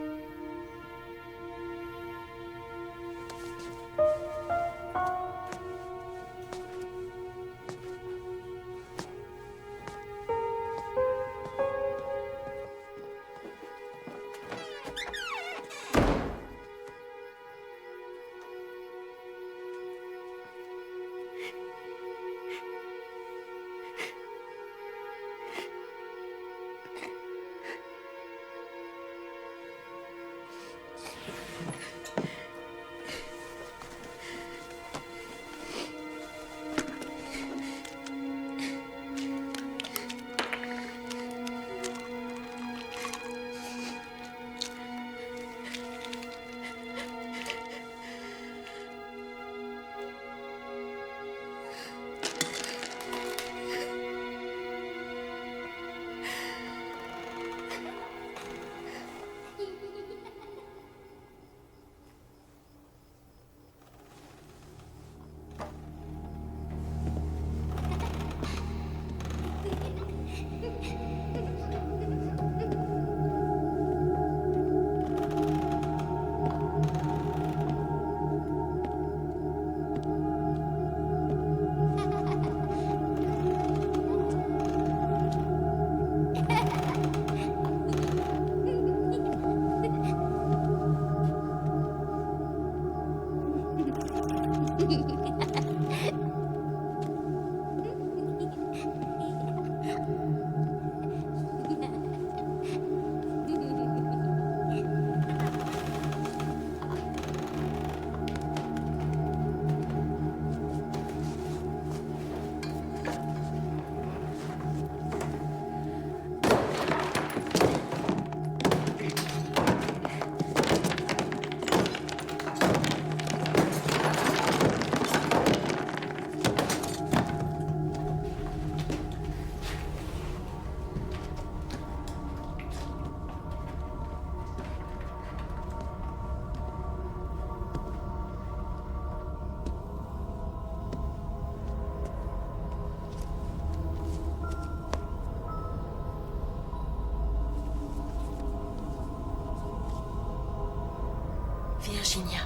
Virginia.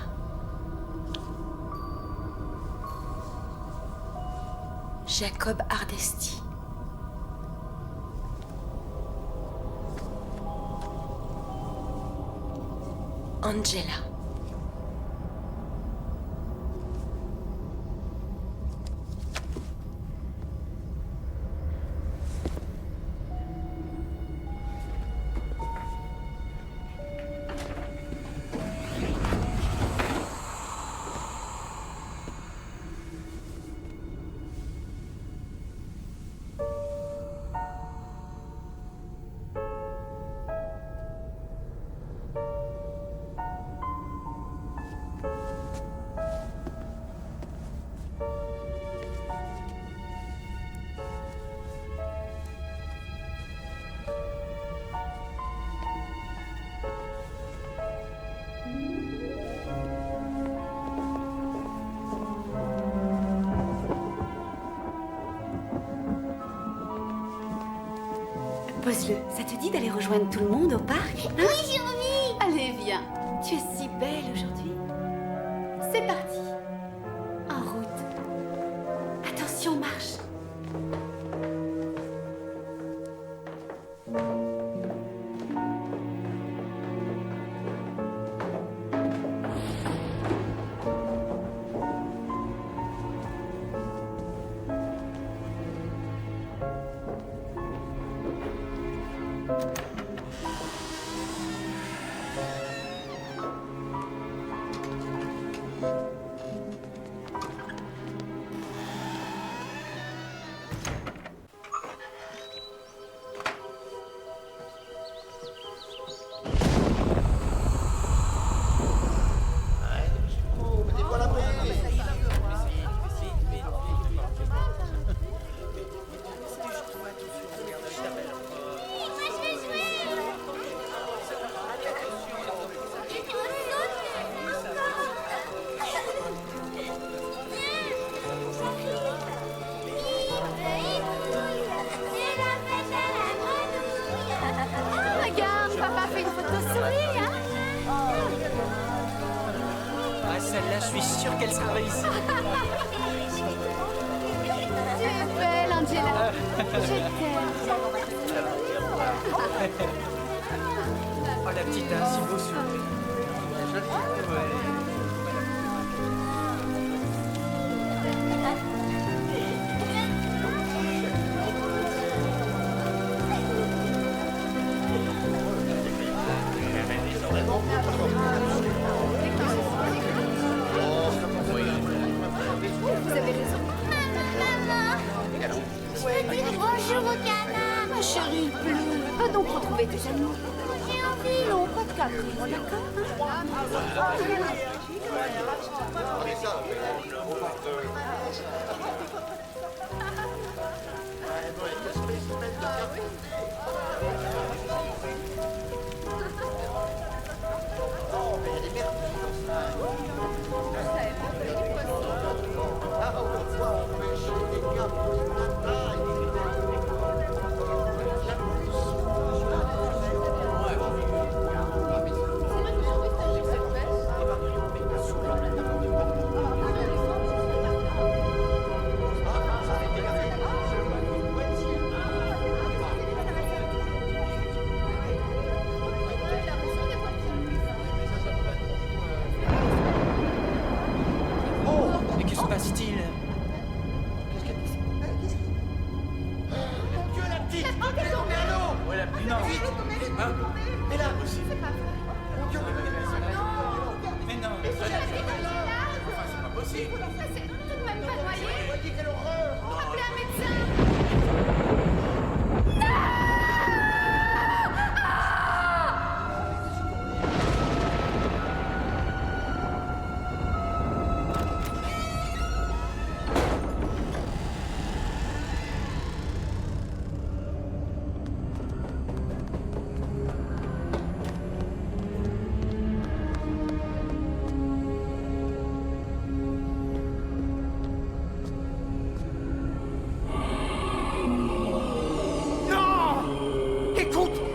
Jacob Hardesty. Angela. Pose-le. Ça te dit d'aller rejoindre tout le monde au parc? Oui, j'ai envie. Allez, viens. Tu es si belle aujourd'hui. C'est parti. En route. Attention, marche. Regarde, papa fait une photo sourire, hein? Ah, celle-là, je suis sûre qu'elle sera ici. Tu es belle, Angela. Je t'aime. Oh, la petite a un si beau sourire. Ouais. Vous avez raison. Maman, je veux dire bonjour au canard. Ma chérie, pleure. Va donc retrouver tes amis. J'ai envie. Non, pas de caprice, d'accord? Mais que se passe-t-il? Ouais, la petite. Non. Hein? Mais là aussi. Mais non. Enfin, c'est pas possible. C'est tout de même pas noyé. Quelle horreur! Appelez un médecin.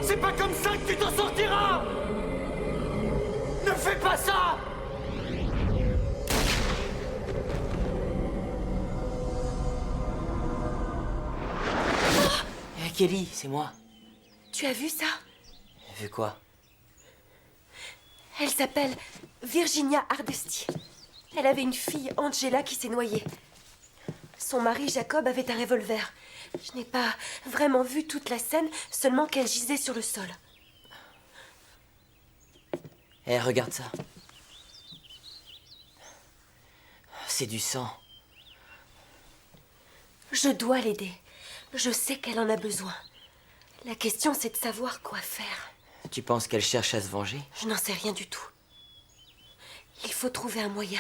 C'est pas comme ça que tu t'en sortiras! Ne fais pas ça! Kelly, c'est moi. Tu as vu ça? Vu quoi? Elle s'appelle Virginia Hardesty. Elle avait une fille, Angela, qui s'est noyée. Son mari, Jacob, avait un revolver. Je n'ai pas vraiment vu toute la scène, seulement qu'elle gisait sur le sol. Eh, regarde ça. C'est du sang. Je dois l'aider. Je sais qu'elle en a besoin. La question, c'est de savoir quoi faire. Tu penses qu'elle cherche à se venger? Je n'en sais rien du tout. Il faut trouver un moyen.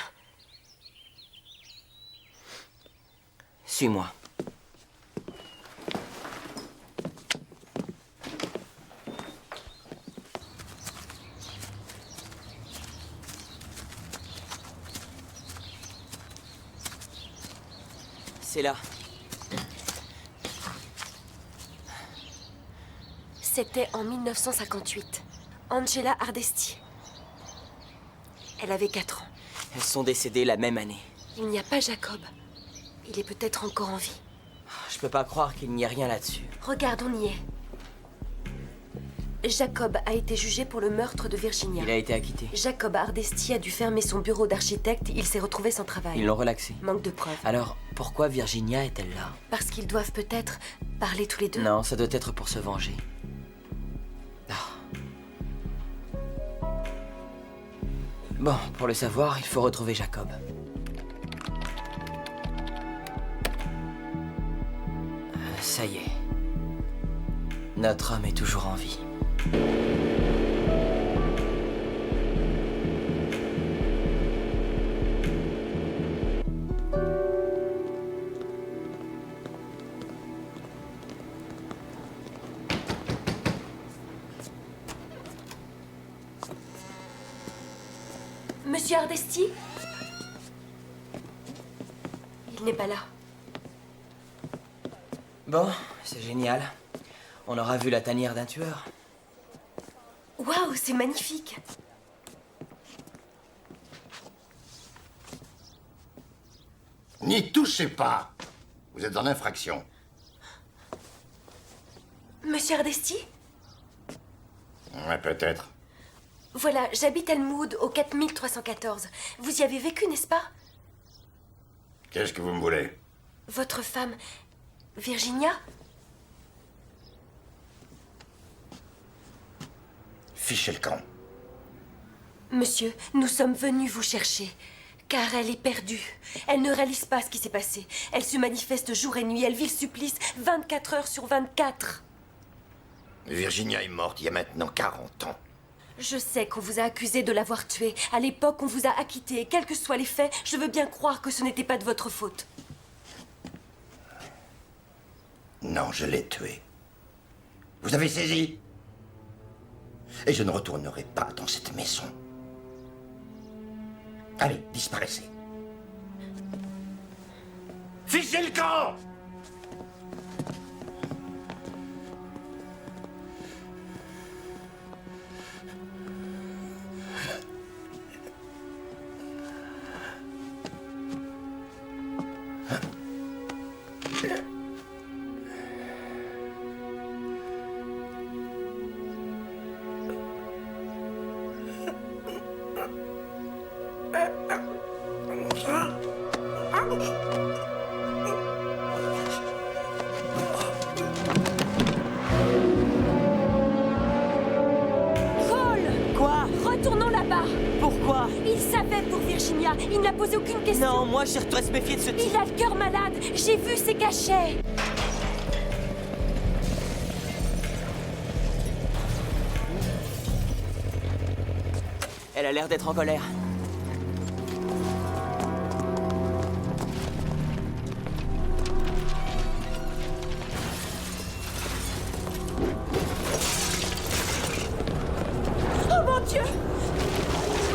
Suis-moi. C'est là. C'était en 1958. Angela Hardesty. Elle avait 4 ans. Elles sont décédées la même année. Il n'y a pas Jacob. Il est peut-être encore en vie. Je peux pas croire qu'il n'y ait rien là-dessus. Regarde, on y est. Jacob a été jugé pour le meurtre de Virginia. Il a été acquitté. Jacob Hardesty a dû fermer son bureau d'architecte. Il s'est retrouvé sans travail. Ils l'ont relaxé. Manque de preuves. Alors, pourquoi Virginia est-elle là? Parce qu'ils doivent peut-être parler tous les deux. Non, ça doit être pour se venger. Bon, pour le savoir, il faut retrouver Jacob. Ça y est. Notre homme est toujours en vie. Monsieur Hardesty? Il n'est pas là. Bon, c'est génial. On aura vu la tanière d'un tueur. Waouh, c'est magnifique. N'y touchez pas. Vous êtes en infraction. Monsieur Hardesty? Ouais, peut-être. Voilà, j'habite Elmwood au 4314. Vous y avez vécu, n'est-ce pas? Qu'est-ce que vous me voulez? Votre femme, Virginia? Fichez le camp. Monsieur, nous sommes venus vous chercher. Car elle est perdue. Elle ne réalise pas ce qui s'est passé. Elle se manifeste jour et nuit. Elle vit le supplice 24 heures sur 24. Virginia est morte il y a maintenant 40 ans. Je sais qu'on vous a accusé de l'avoir tuée. À l'époque, on vous a acquitté. Quels que soient les faits, je veux bien croire que ce n'était pas de votre faute. Non, je l'ai tuée. Vous avez saisi? Et je ne retournerai pas dans cette maison. Allez, disparaissez. Fichez le camp! Il savait pour Virginia. Il n'a posé aucune question. Non, moi, je dois se méfier de ce type. Il a le cœur malade. J'ai vu ses cachets. Elle a l'air d'être en colère. Oh mon Dieu!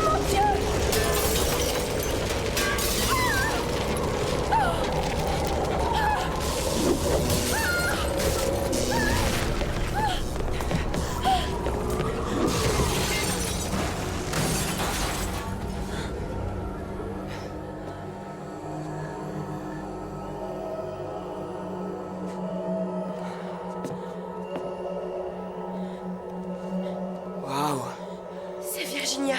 Mon Dieu! Virginia.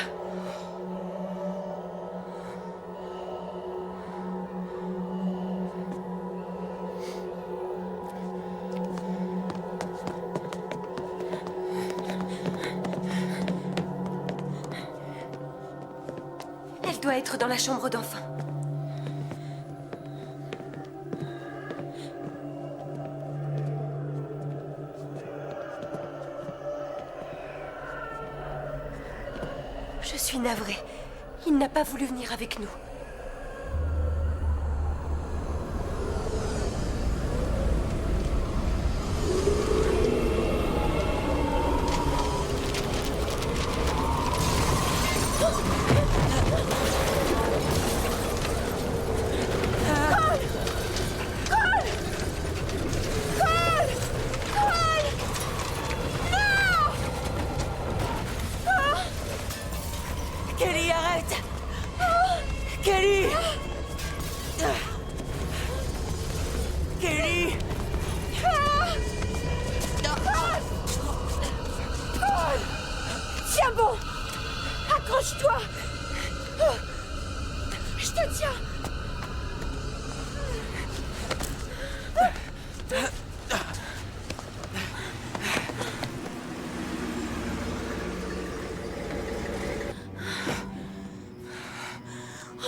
Elle doit être dans la chambre d'enfant. Je suis navrée. Il n'a pas voulu venir avec nous. Kelly, arrête! Kelly! Kelly! Tiens bon! Accroche-toi! Je te tiens!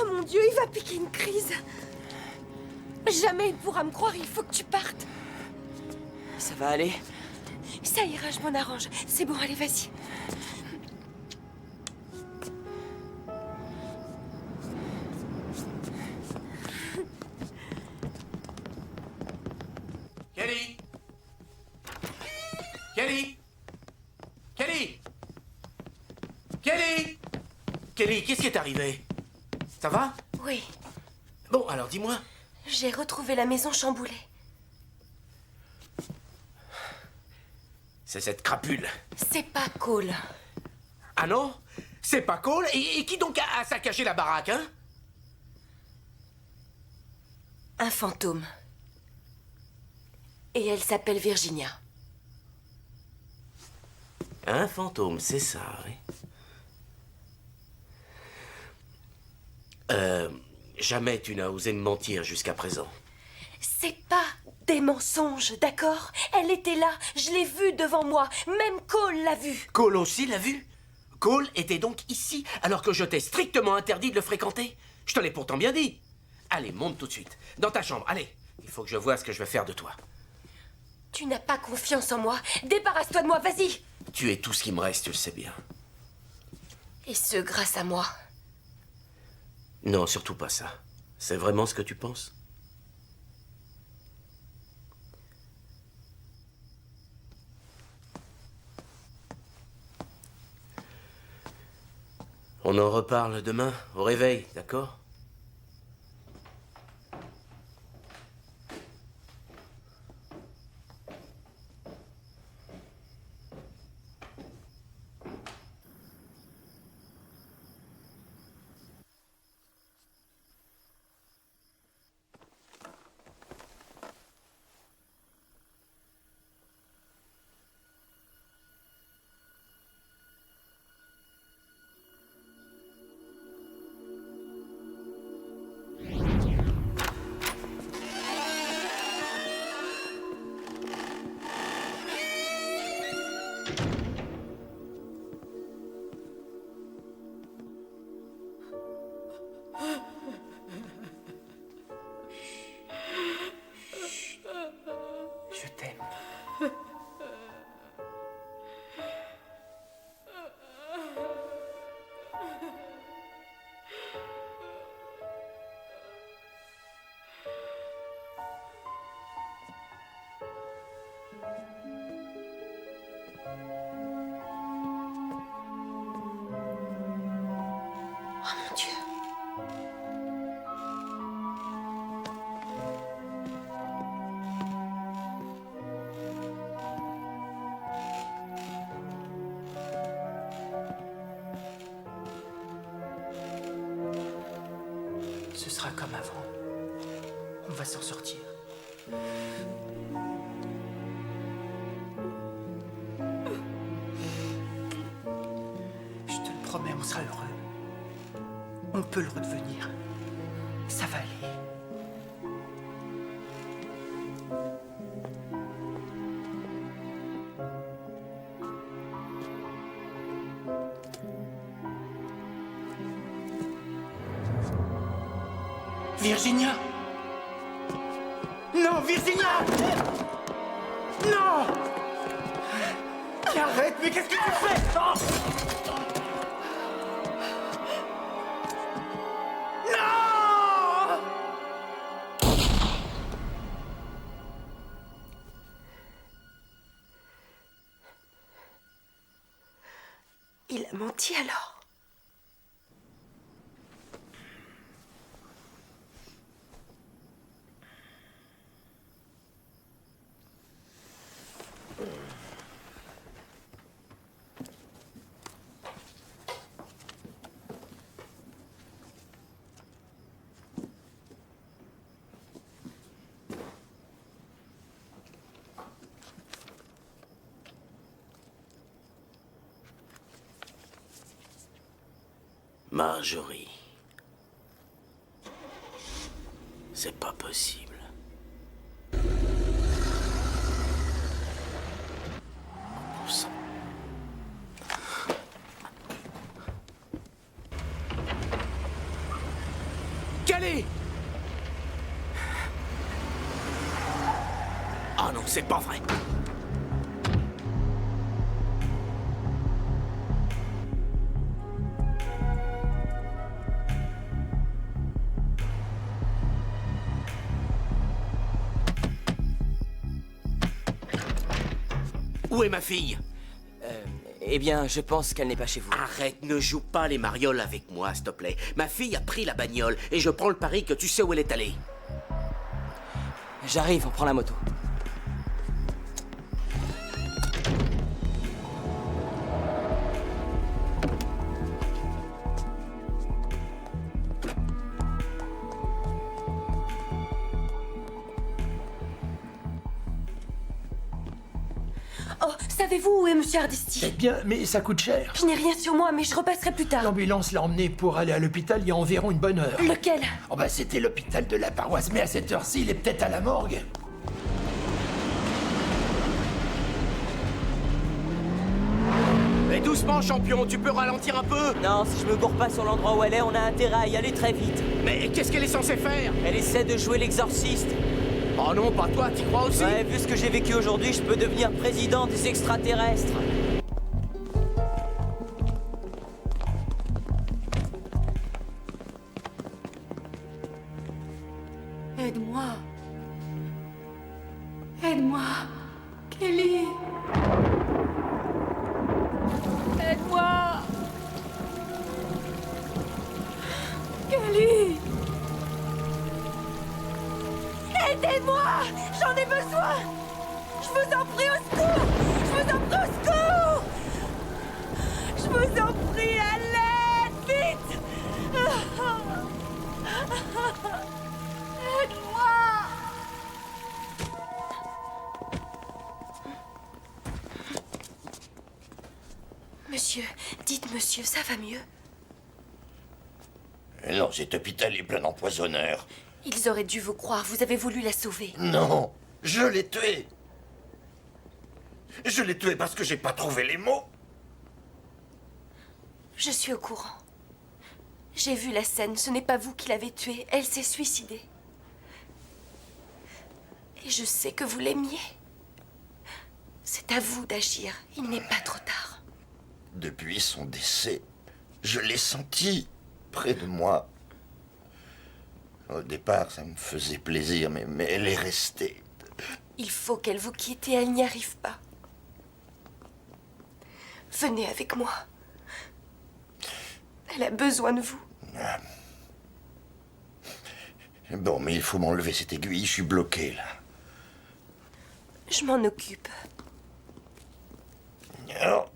Oh mon Dieu, il va piquer une crise! Jamais il pourra me croire, il faut que tu partes! Ça va aller? Ça ira, je m'en arrange. C'est bon, allez, vas-y. Kelly! Kelly! Kelly! Kelly! Kelly, qu'est-ce qui est arrivé? Ça va? Oui, Bon, alors dis-moi. j'ai retrouvé la maison chamboulée. C'est cette crapule. C'est pas cool. Ah non? C'est pas cool? Et qui donc a saccagé la baraque, hein? Un fantôme. Et elle s'appelle Virginia. Un fantôme, c'est ça, oui. Jamais tu n'as osé me mentir jusqu'à présent. C'est pas des mensonges, d'accord? Elle était là, je l'ai vue devant moi. Même Cole l'a vue. Cole aussi l'a vu? Cole était donc ici, alors que je t'ai strictement interdit de le fréquenter? Je te l'ai pourtant bien dit. Allez, monte tout de suite. Dans ta chambre, allez. Il faut que je voie ce que je vais faire de toi. Tu n'as pas confiance en moi. Débarrasse-toi de moi, vas-y. Tu es tout ce qui me reste, tu le sais bien. Et ce, grâce à moi. Non, surtout pas ça. C'est vraiment ce que tu penses? On en reparle demain, au réveil, d'accord? Je t'aime. Oh mon Dieu. Ce sera comme avant. On va s'en sortir. Je te le promets, on sera heureux. On peut le redevenir. Ça va aller. Virginia! Non, Virginia! Non! Arrête, mais qu'est-ce que tu fais? Oh! Non! Il a menti alors. Marjorie. C'est pas possible. Bon sang. Calais! Ah non, c'est pas vrai. Où est ma fille? Eh bien, je pense qu'elle n'est pas chez vous. Arrête, ne joue pas les marioles avec moi, s'il te plaît. Ma fille a pris la bagnole et je prends le pari que tu sais où elle est allée. J'arrive, on prend la moto. Oh, savez-vous où est Monsieur Hardesty? Eh bien, mais ça coûte cher. Je n'ai rien sur moi, mais je repasserai plus tard. L'ambulance l'a emmené pour aller à l'hôpital il y a environ une bonne heure. Lequel? Oh bah c'était l'hôpital de la paroisse, mais à cette heure-ci, il est peut-être à la morgue. Mais doucement, champion, tu peux ralentir un peu? Non, si je me gourre pas sur l'endroit où elle est, on a intérêt à y aller très vite. Mais qu'est-ce qu'elle est censée faire? Elle essaie de jouer l'exorciste. Oh non, pas toi, t'y crois aussi? Ouais, vu ce que j'ai vécu aujourd'hui, je peux devenir président des extraterrestres. Aide-moi. Aide-moi. Kelly. Aide-moi. Kelly. Aidez-moi. J'en ai besoin. Je vous en prie, au secours. Je vous en prie, au secours. Je vous en prie, à l'aide. Vite. Aide-moi. Monsieur, dites monsieur, ça va mieux? Non, cet hôpital est plein d'empoisonneurs. Ils auraient dû vous croire, vous avez voulu la sauver. Non, je l'ai tué. Je l'ai tué parce que j'ai pas trouvé les mots. Je suis au courant. J'ai vu la scène, ce n'est pas vous qui l'avez tuée, elle s'est suicidée. Et je sais que vous l'aimiez. C'est à vous d'agir, il n'est pas trop tard. Depuis son décès, je l'ai senti près de moi. Au départ, ça me faisait plaisir, mais elle est restée. Il faut qu'elle vous quitte et elle n'y arrive pas. Venez avec moi. Elle a besoin de vous. Bon, mais il faut m'enlever cette aiguille, je suis bloqué, là. Je m'en occupe. Alors...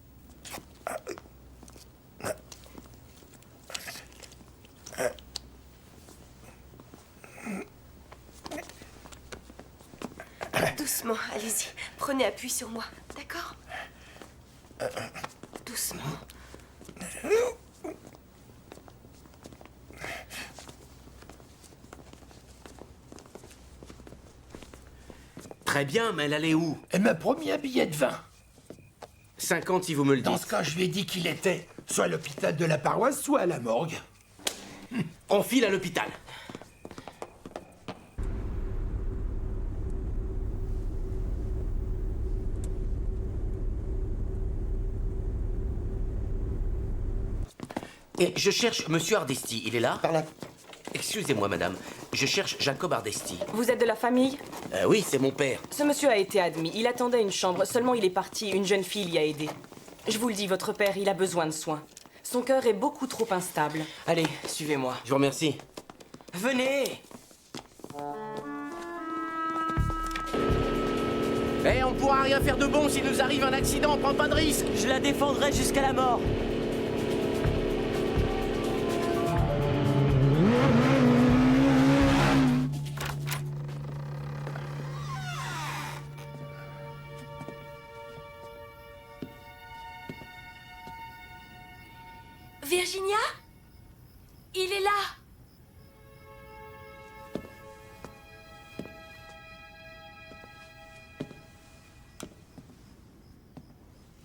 Doucement, allez-y. Prenez appui sur moi, d'accord? Doucement. Très bien, mais elle allait où? Elle m'a promis un billet de 20. 50 si vous me le dites. Dans ce cas, je lui ai dit qu'il était soit à l'hôpital de la paroisse, soit à la morgue. On file à l'hôpital. Et je cherche Monsieur Hardesty. Il est là? Par là. Excusez-moi, madame. Je cherche Jacob Hardesty. Vous êtes de la famille? Oui, c'est mon père. Ce monsieur a été admis. Il attendait une chambre. Seulement, il est parti. Une jeune fille l'y a aidé. Je vous le dis, votre père, il a besoin de soins. Son cœur est beaucoup trop instable. Allez, suivez-moi. Je vous remercie. Venez! Eh, on pourra rien faire de bon s'il nous arrive un accident. Prends pas de risque. Je la défendrai jusqu'à la mort. Virginia? Il est là!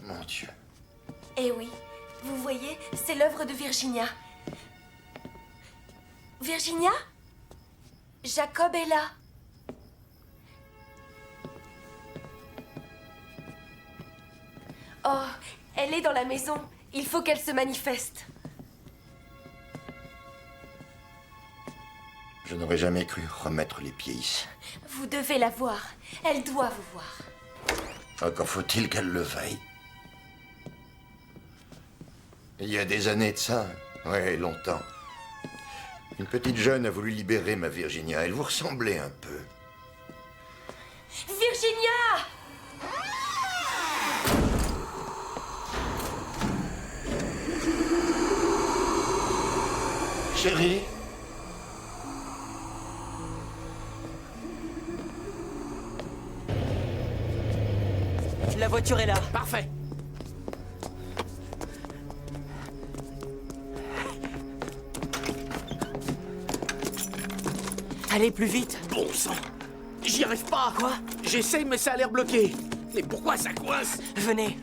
Mon Dieu. Eh oui, vous voyez, c'est l'œuvre de Virginia. Virginia? Jacob est là. Oh, elle est dans la maison. Il faut qu'elle se manifeste. Je n'aurais jamais cru remettre les pieds ici. Vous devez la voir. Elle doit vous voir. Encore faut-il qu'elle le veuille. Il y a des années de ça, ouais, longtemps. Une petite jeune a voulu libérer ma Virginia. Elle vous ressemblait un peu. Virginia! Chérie? La voiture est là. Parfait. Allez, plus vite. Bon sang. J'y arrive pas. Quoi? J'essaie, mais ça a l'air bloqué. Mais pourquoi ça coince? Venez.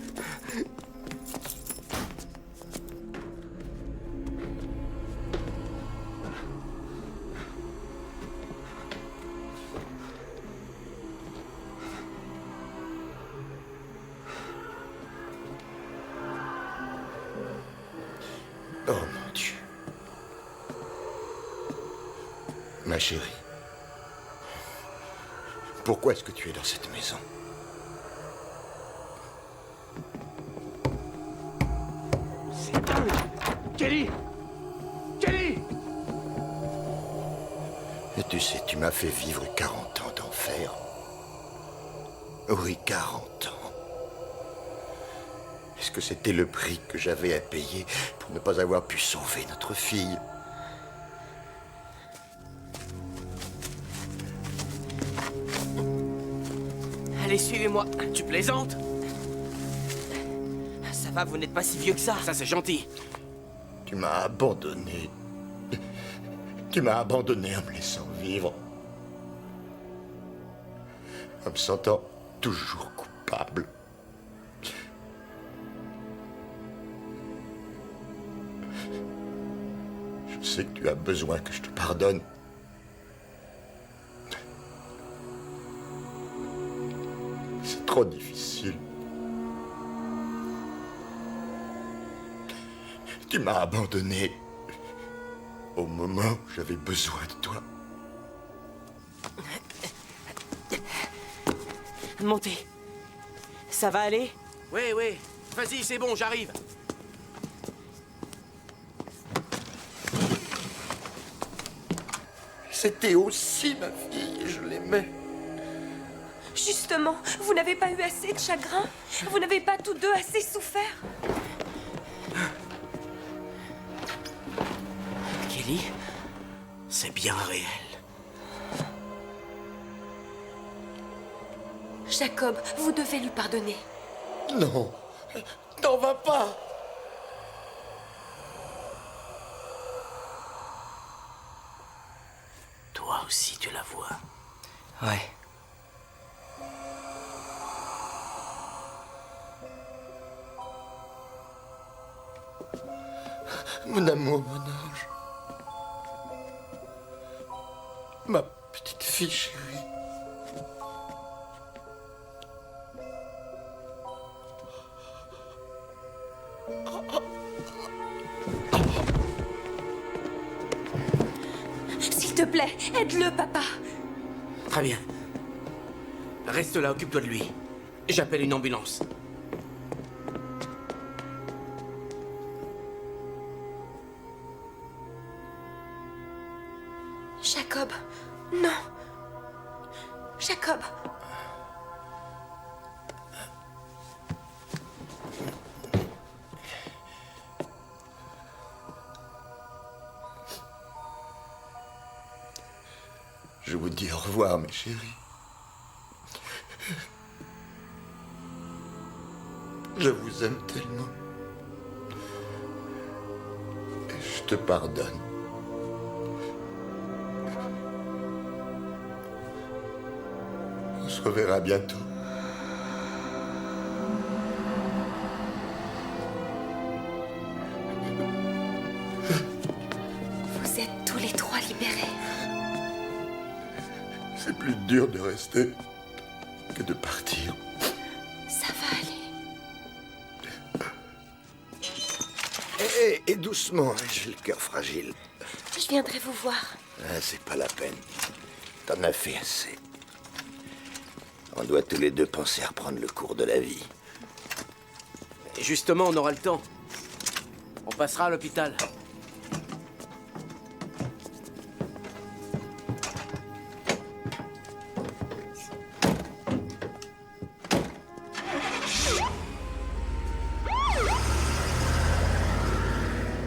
Oh mon Dieu. Ma chérie. Pourquoi est-ce que tu es dans cette maison? C'est dingue. Kelly! Kelly! Et tu sais, tu m'as fait vivre 40 ans d'enfer. Oui, 40 ans. Est-ce que c'était le prix que j'avais à payer pour ne pas avoir pu sauver notre fille? Allez, suivez-moi. Tu plaisantes? Ça va, vous n'êtes pas si vieux que ça. Ça, c'est gentil. Tu m'as abandonné. Tu m'as abandonné en me laissant vivre. En me sentant toujours coupable. Je sais que tu as besoin que je te pardonne. C'est trop difficile. Tu m'as abandonné au moment où j'avais besoin de toi. Montez. Ça va aller? Oui, oui. Vas-y, c'est bon, j'arrive. C'était aussi ma fille, je l'aimais. Justement, vous n'avez pas eu assez de chagrin? Vous n'avez pas tous deux assez souffert? Kelly? C'est bien réel. Jacob, vous devez lui pardonner. Non, t'en vas pas. Toi aussi, tu la vois. Ouais. Mon amour, mon ange. Ma petite fille chérie. S'il te plaît, aide-le, papa. Très bien. Reste là, occupe-toi de lui. J'appelle une ambulance. Jacob, non. Jacob. Je vous dis au revoir, mes chéris. Je vous aime tellement. Et je te pardonne. On se reverra bientôt. Vous êtes tous les trois libérés. C'est plus dur de rester que de partir. Ça va aller. Et doucement, j'ai le cœur fragile. Je viendrai vous voir. Ah, c'est pas la peine. T'en as fait assez. On doit tous les deux penser à reprendre le cours de la vie. Et justement, on aura le temps. On passera à l'hôpital.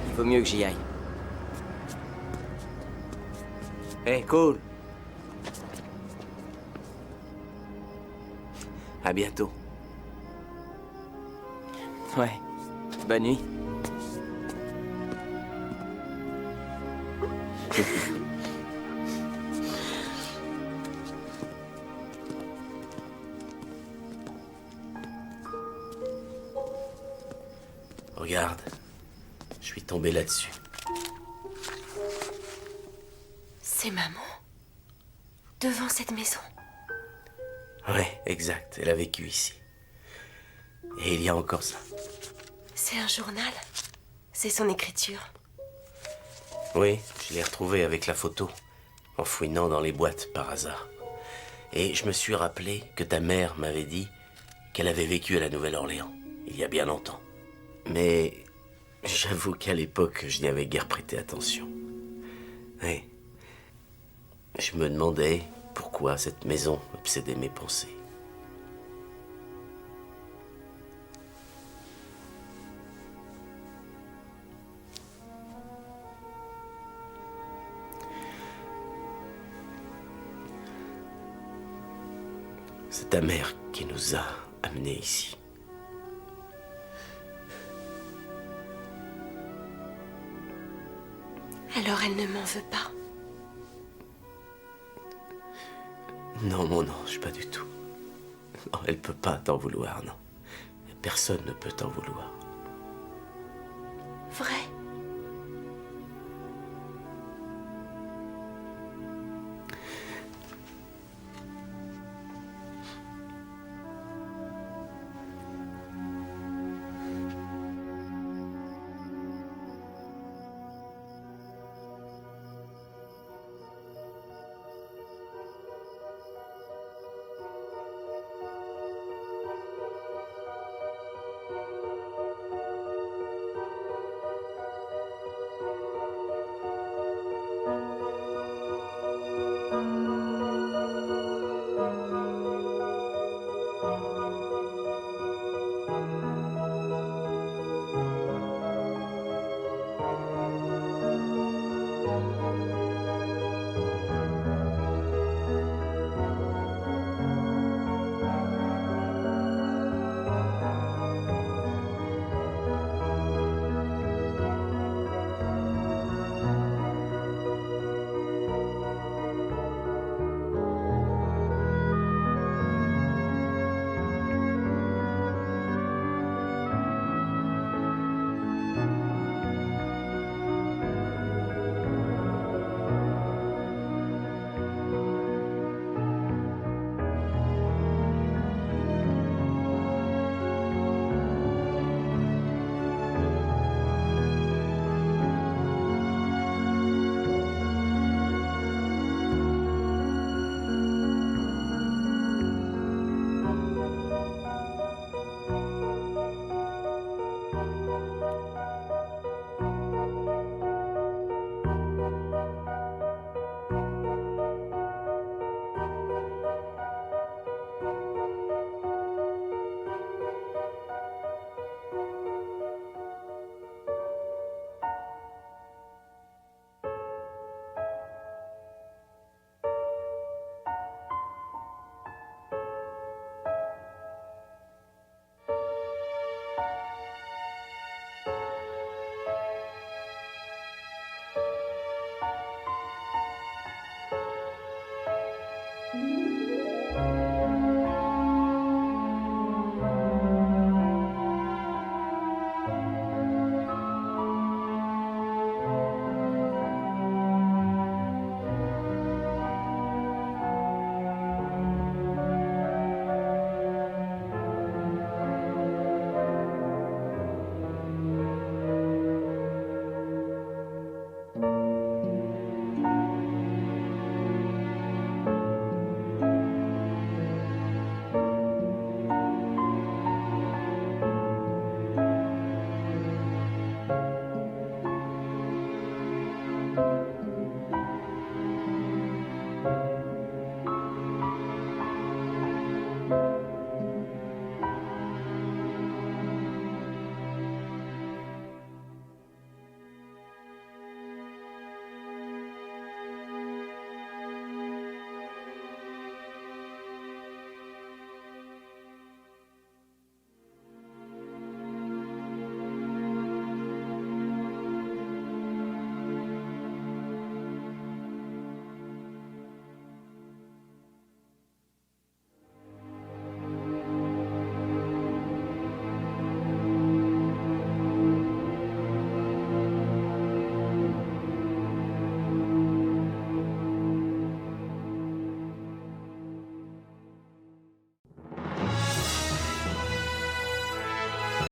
Il vaut mieux que j'y aille. Hey, cool. À bientôt. Ouais. Bonne nuit. Regarde. Je suis tombé là-dessus. C'est maman. Devant cette maison. Ouais, exact. Elle a vécu ici. Et il y a encore ça. C'est un journal. C'est son écriture. Oui, je l'ai retrouvé avec la photo, en fouinant dans les boîtes par hasard. Et je me suis rappelé que ta mère m'avait dit qu'elle avait vécu à la Nouvelle-Orléans, il y a bien longtemps. Mais j'avoue qu'à l'époque, je n'y avais guère prêté attention. Oui. Je me demandais pourquoi cette maison obsédait mes pensées. C'est ta mère qui nous a amenés ici. Alors elle ne m'en veut pas. Non, mon ange, pas du tout. Non, elle peut pas t'en vouloir, non. Personne ne peut t'en vouloir. Vrai?